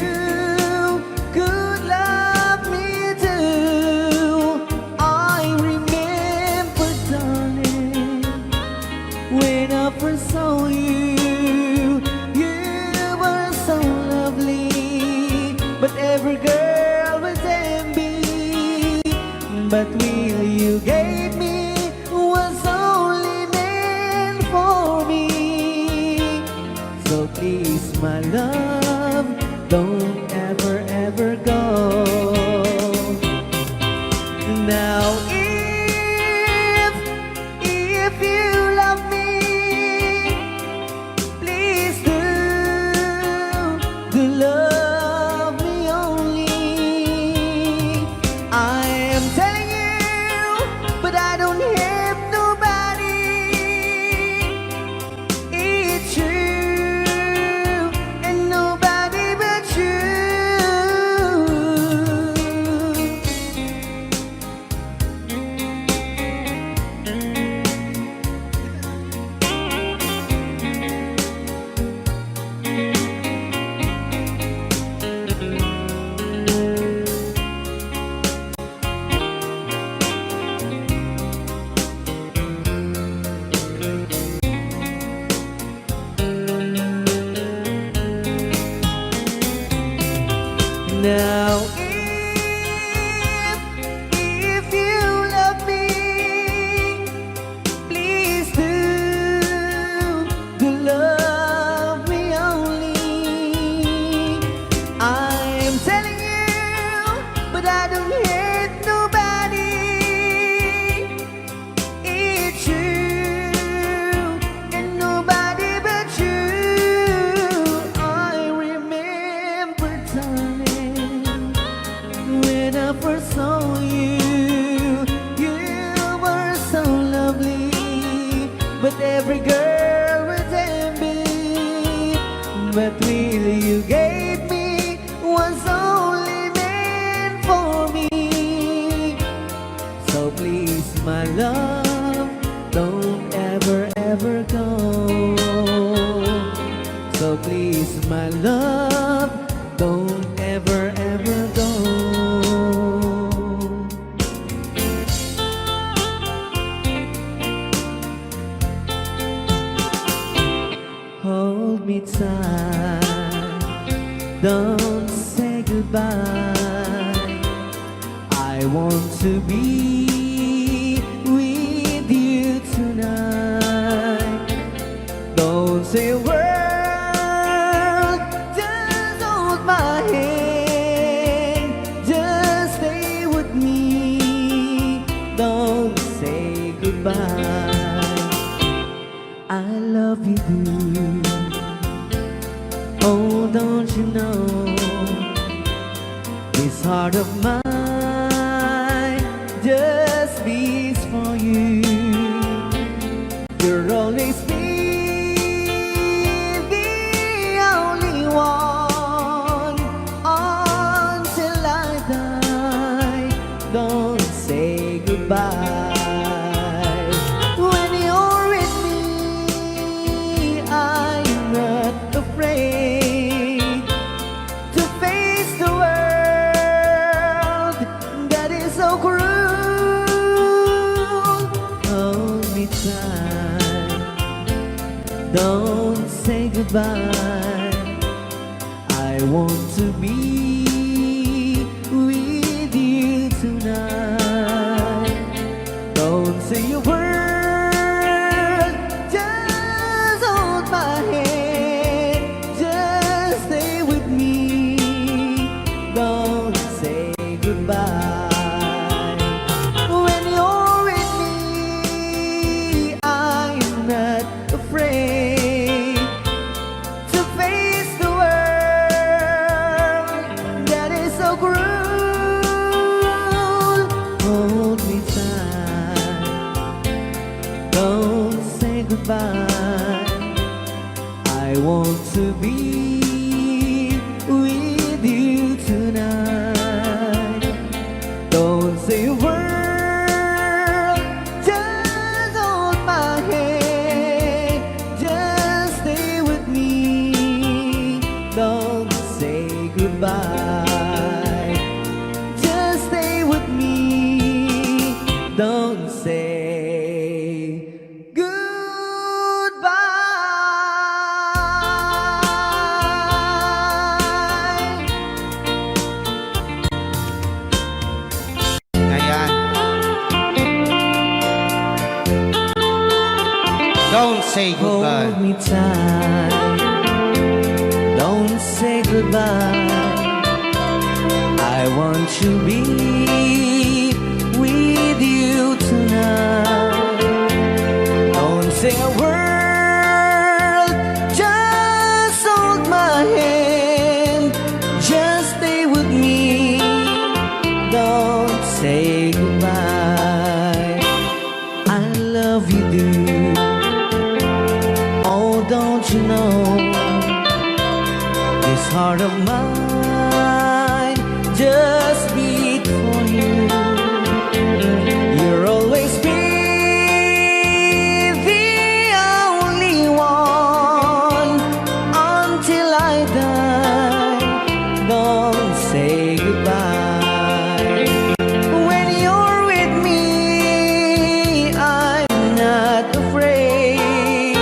could love me too. I remember, darling, when I first saw you, you were so lovely, but every girl was envy. But will you gave me was only meant for me. So please, my love, don't ever, ever go. Now if you love me, please do love me only. I am telling you, but I don't have nobody. It's you and nobody but you. Now if you love me, please do love me only. I'm telling you, but I don't hate nobody. It's you and nobody but you. I remember, darling, when I first saw you, you were so lovely, but every girl was envy. But really you gave me was only meant for me. So please, my love, don't ever, ever go. So please, my love, don't ever, ever go. Hold me tight, don't say goodbye. I want to be with you tonight. Don't say a word, just hold my hand, just stay with me. Don't say goodbye. I love you, dude. Oh, don't you know, this heart of mine just beats for you. You're always be the only one until I die. Don't say goodbye. When you're with me, I'm Don't say goodbye. I want to be with you tonight. Don't say a word, just hold my hand. Just stay with me. Don't say goodbye. When you're with me, I'm not afraid to face the world that is so cruel. Hold me tight. Don't say goodbye. I want to be with you tonight. Don't say a word, just hold my hand. Just stay with me. Don't say goodbye. Just stay with me. Don't say goodbye. Ayan. Don't say goodbye. Hold me tight. Don't say goodbye. I want to be with you tonight. Don't say a word, just hold my hand. Just stay with me. Don't say goodbye. I love you, dude. Oh, don't you know, this heart of mine just beat for you. You'll always be the only one until I die. Don't say goodbye. When you're with me, I'm not afraid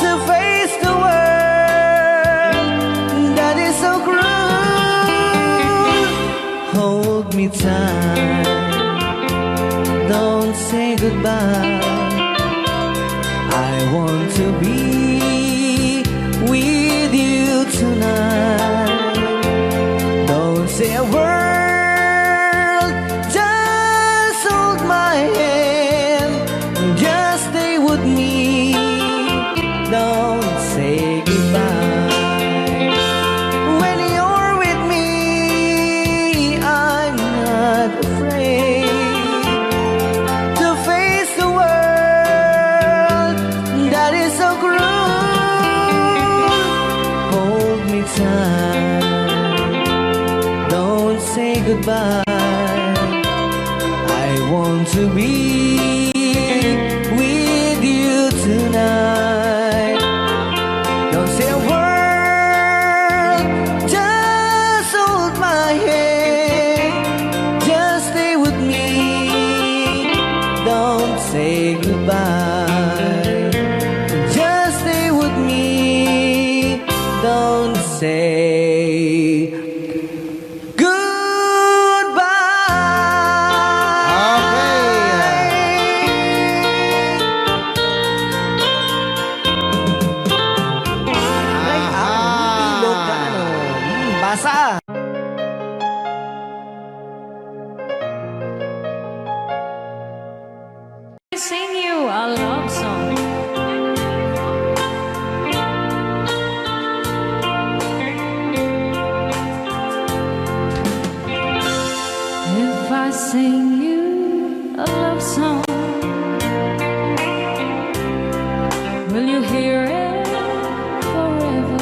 to face the world that is so cruel. Hold me tight. Don't say goodbye. I want to be with you tonight. Don't say a word, just hold my hand. Just stay with me. Don't say goodbye. When you're with me, I'm not afraid to face the world that is so cruel. Hold me tight. Don't say goodbye. I want to be with you tonight. Don't say a word, just hold my hand. Just stay with me. Don't say goodbye. Just stay with me. Don't say Ilocano. Basa. I sing you a love song. If I sing you a love song, will you hear it forever?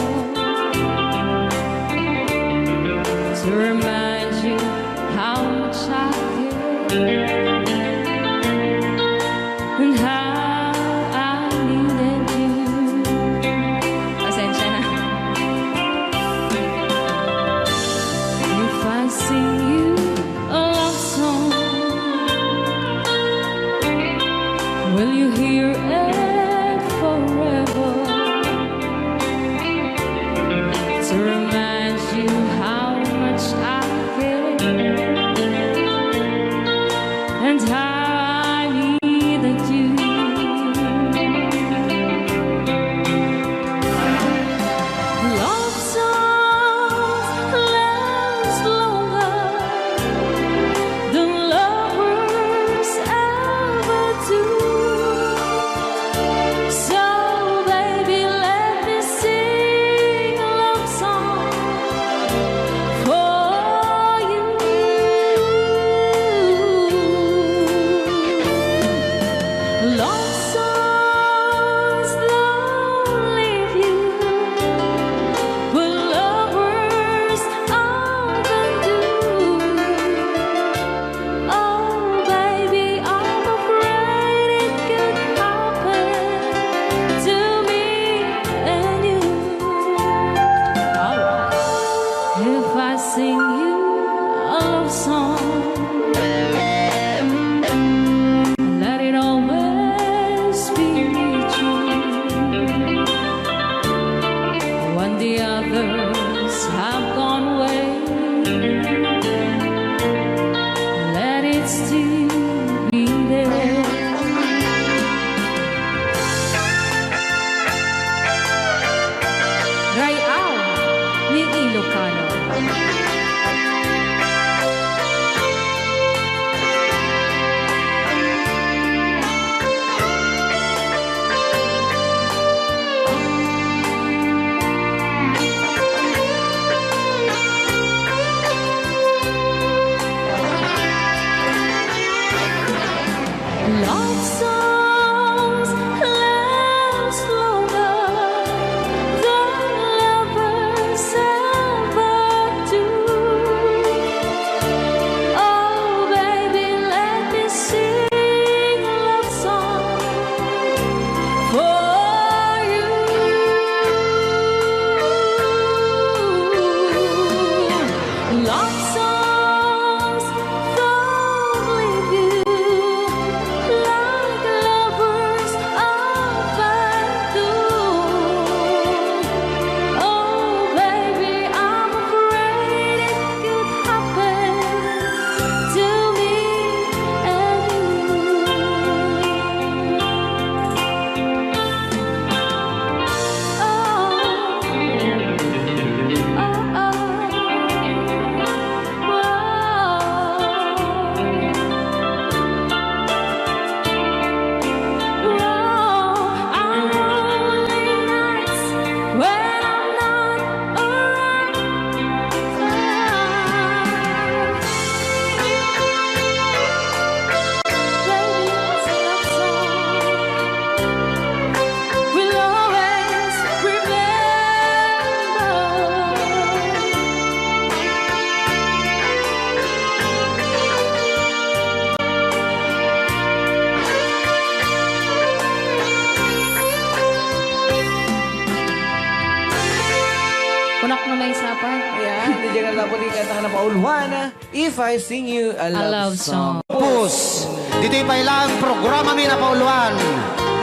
may sapa. Ayan, hindi ka na po kanta na pauluhan. If I sing you a love song. Pus, dito'y pailang programa mi na pauluan.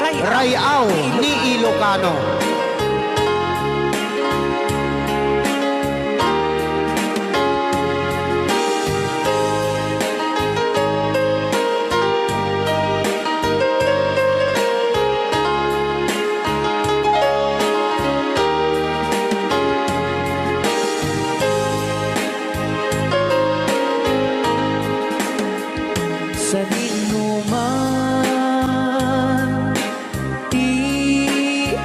Rayaw ni Ilocano. Sa dinuman, di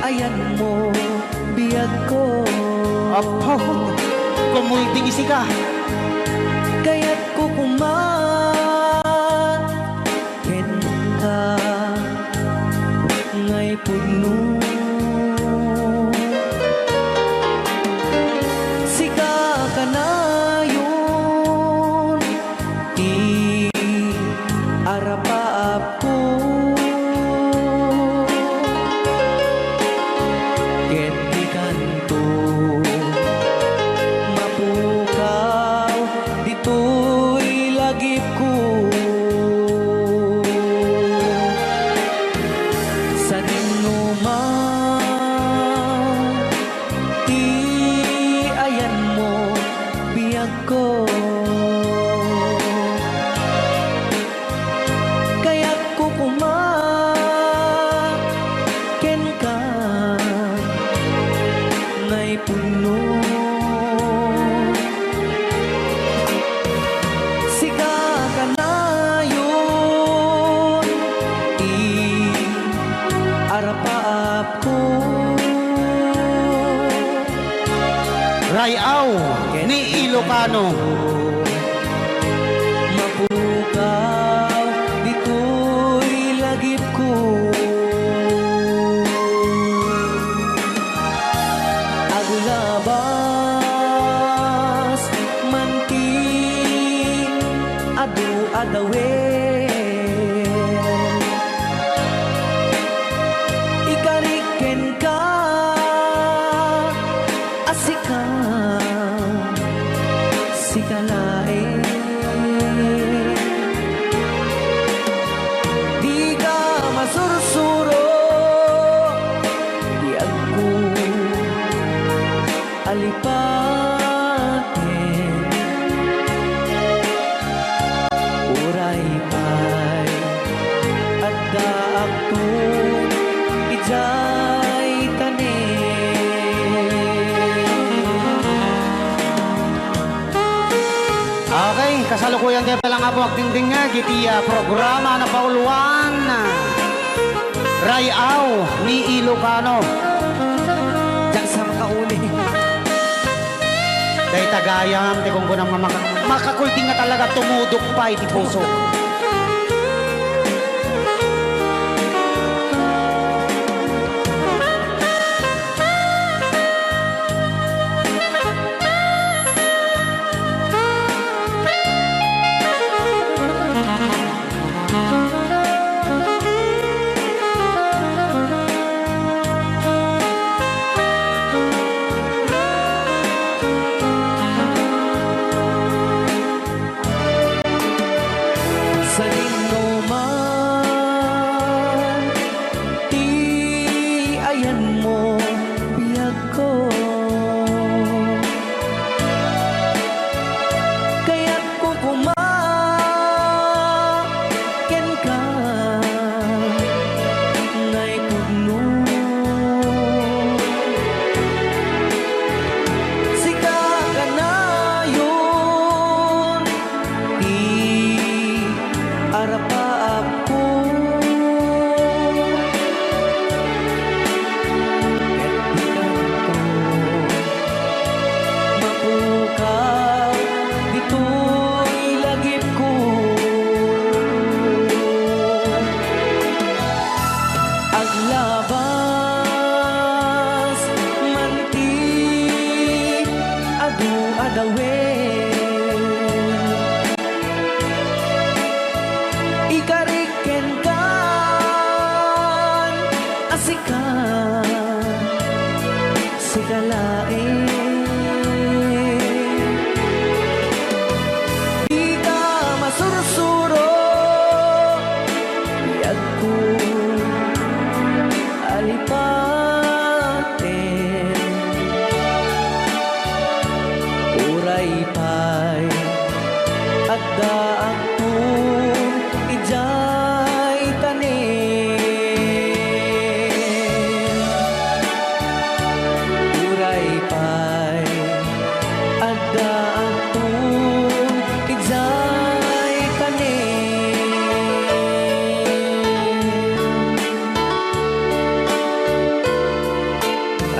ayan mo biyag ko. Apo, kumulting isi ka. Kaya't ko kumakin ka ngay puno. Sika ka na yun, di arapaap ko. Ket di kanto mapukaw, dito'y lagip ko. Sa dinuman, di ayan mo biyag ko. Kaya't ko kumaken ka ngay puno. Sika ka na yun, arapaap ko. Rayaw ni Ilocano. Mapukaw, dito'y lagip ko. Agulabas, manting, adu-adawen. Ikariken ka, asika, sikalain. Di ka masursuro, di ako alipatin. Uray pa'y at daak to ijay tanin. Okay, kasalukuyan tayo palang nga po agdingding nga gitiya programa na pauluan. Rayaw ni Ilocano. Diyan sa makauli. Dahil tagayam, di kung kunang makakulting nga talaga tumudok pa iti puso.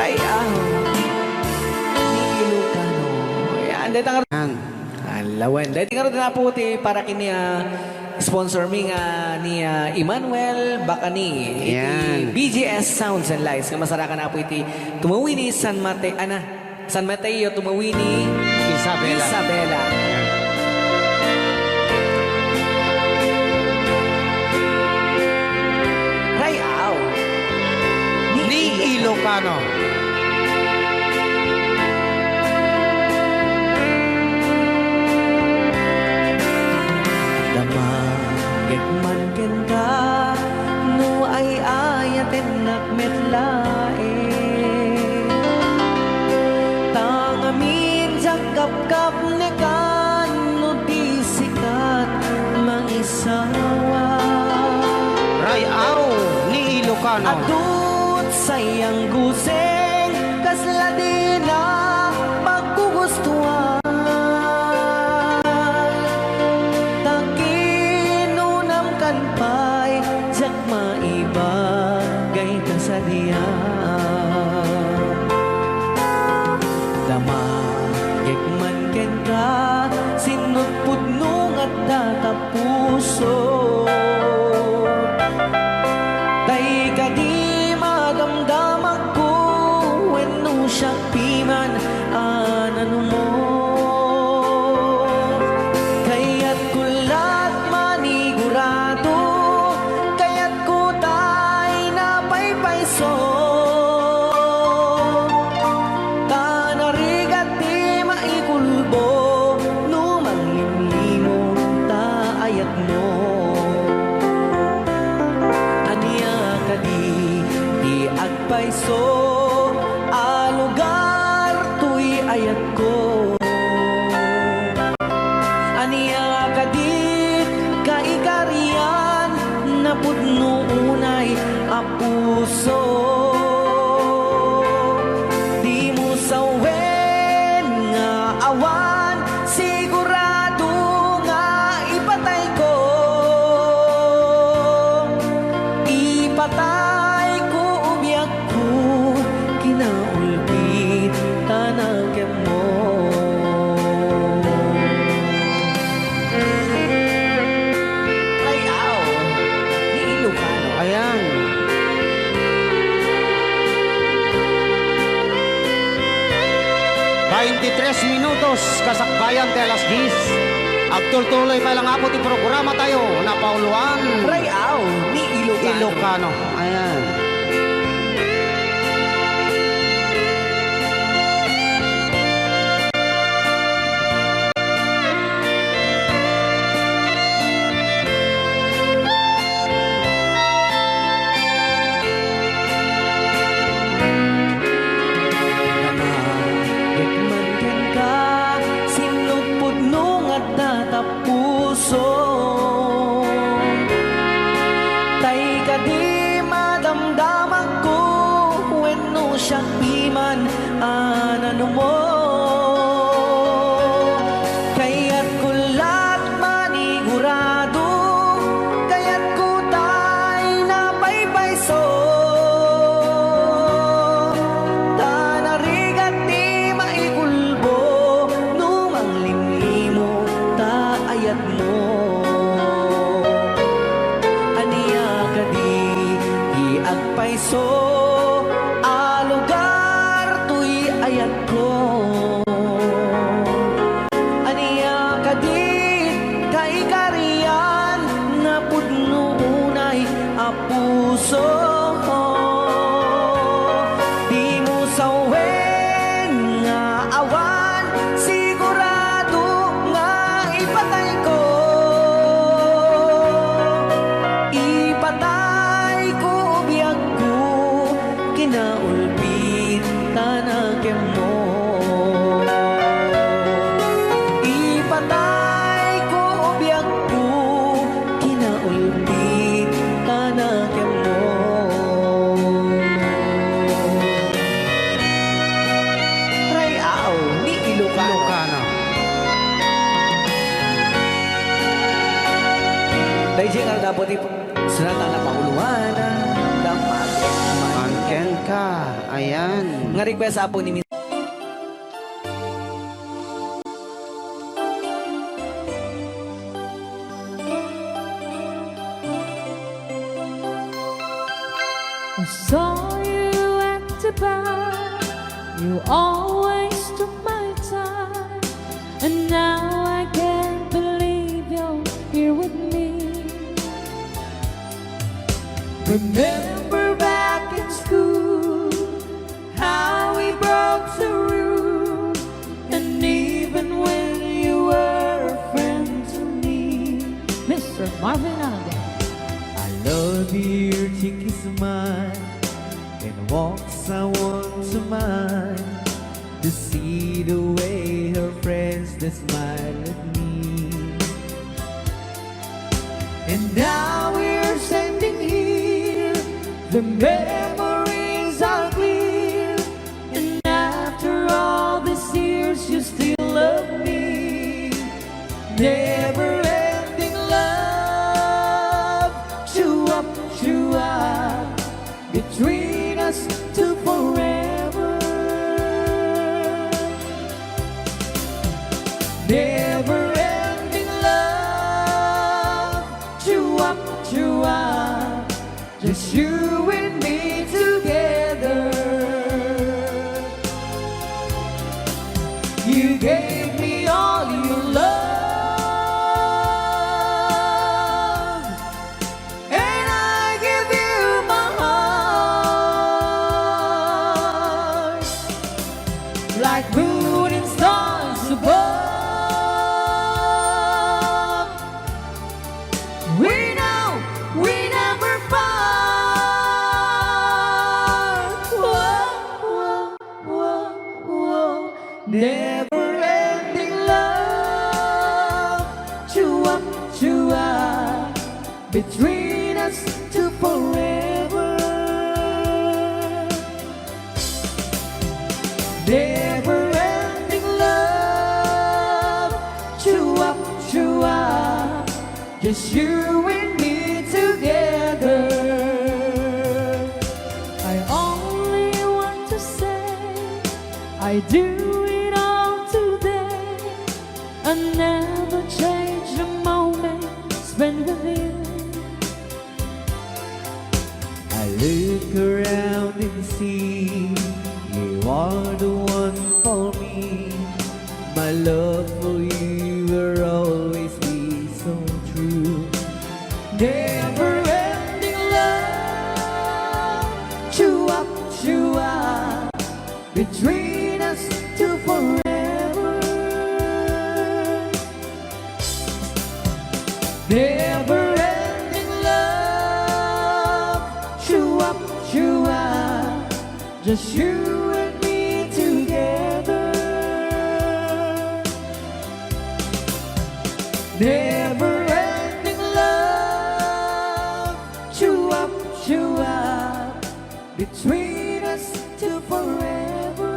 Rayaw ni Ilocano. Ayan, dahil ang alawan. Dahil nga rin na po para kini sponsor mi nga ni Emmanuel Bacani. Ayan. Iti BGS Sounds and Lights. Kamasarakan na po iti tumawini San Mateo tumawini Isabela. Rayaw Ni Ilocano. Damagit man ken ka no ay ayaten nakmetlae tangamin jakap-kap ne kan no di sikat mangisawa Rayaw ni Ilocano. adut sayang guseng kasla di na pagkugustuhan takinunam kan pay jak maibagay ka sa diya damagik man ken ka sinutpudnong at datapuso tay ka di madamdaman ko wenno siya piman anano mo kaya't kulat manigurado kaya't ko tay napaypayso tanarigat di maikulbo numanglimlimo taayat mo aniya ka di agpayso alugar tuy ayat ko aniya ka di kaikarian na pudno unay apuso di mo sawen nga awan sigurado nga ipatay ko ipatay ko ubyak ko kinaulpit tanagem mo Rayaw ni Ilocano. Ayan. minutos kasakbayan te alas 10. Agtultuloy pa lang ako ti programa tayo na pauluan. Rayaw ni Ilocano. Ilocano. Ayan. Puso tay ka di madamdaman ko wenno siya piman anano mo kaya't kulat manigurado kaya't kutay na paypayso tanarigat di maikulbo numang limlimo ayat mo aniya ka di agpayso alugar tuy ayat ko aniya ka di kaikarian na pudno unay apuso di mo sawen nga awan sigurado nga ipatay ko biyag ko kinaulpit tanagem mo ipatay ko biyag ko kinaulpit tanagem mo Rayaw ni Ilocano. Dahil siya nga dapat sunatan na pauluan damag Manken ka. Ayan. Nga request po ni Miss. I saw you at the bar. You always took my time, and now I can't believe you're here with me. Remember back in school how we broke the rule, and even when you were a friend to me, Mr. Marvin Alden. I love your cheeky smile and walks I want to mine to see the way her friends that smile at me. And now we're standing here, the memories are clear, and after all these years you still love me. Never ending love, chew up between us to forever. Never ending love, chew up, just you and me together. You gave me all your love, and I give you my heart, like moon and stars above. We know we never part. Whoa, whoa, whoa. Never ending love, chew up between us to forever. Never ending love, chew up, just you and me together. I only want to say I do it all today. I never change the moment spent with you. I look around and see you are the one for me. My love for you will always be so true. Never ending love, chew up between us to forever. Never ending love, chew up, just you and me together. Never ending love, chew up between us to forever.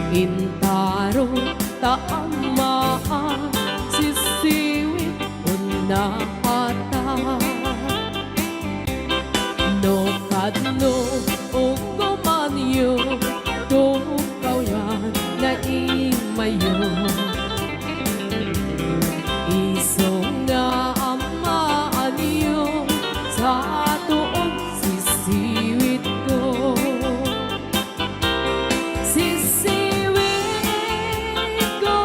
Intaro taama sisiwit unahata no kadno ugomanyo tukaw yan na imayo isong na amaanyo sa tuon sisiwit ko. Sisiwit ko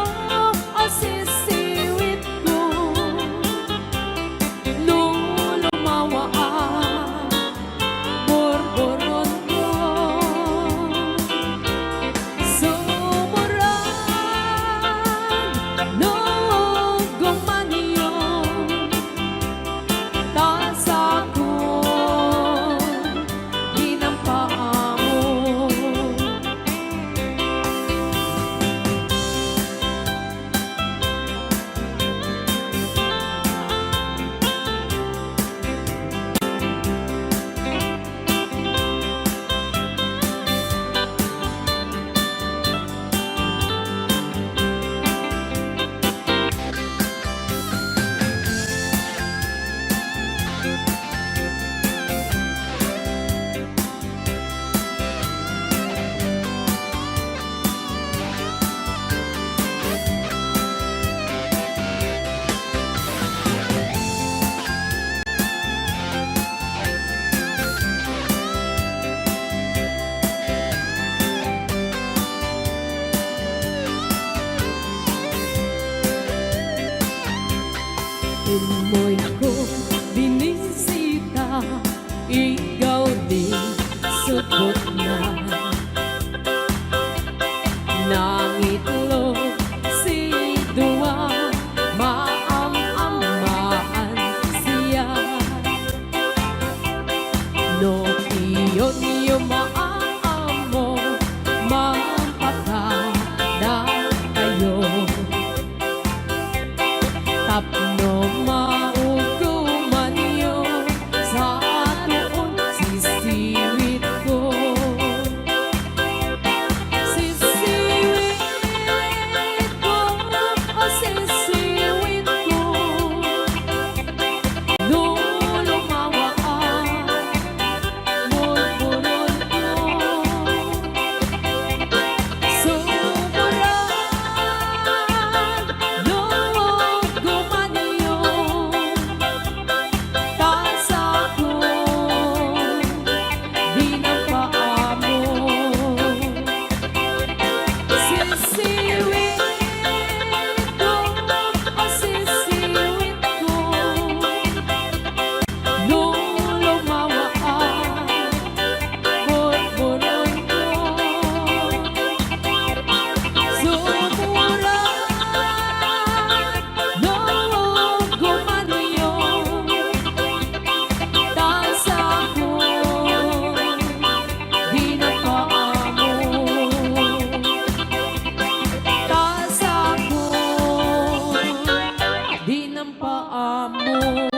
Mo'y ko binisita, ikaw din sagot na. Nangitlog si Dua, maam-amaan siya. No iyon yung maamo, mampakada kayo. Tapno mauguman yun sa noon sisiwit ko. Sisiwit ko, sisiwit ko. Nung lumawaan, bulbulon ko. Sumuran, nung gumanyo, tasa ko, di na paamo. Sisiwit ko, sisiwit ko. Nung lumawaan, bulbulon ko. Sumuran, nung gumanyo, tasa ko, di na paamo. Tasa ko, di na paamo.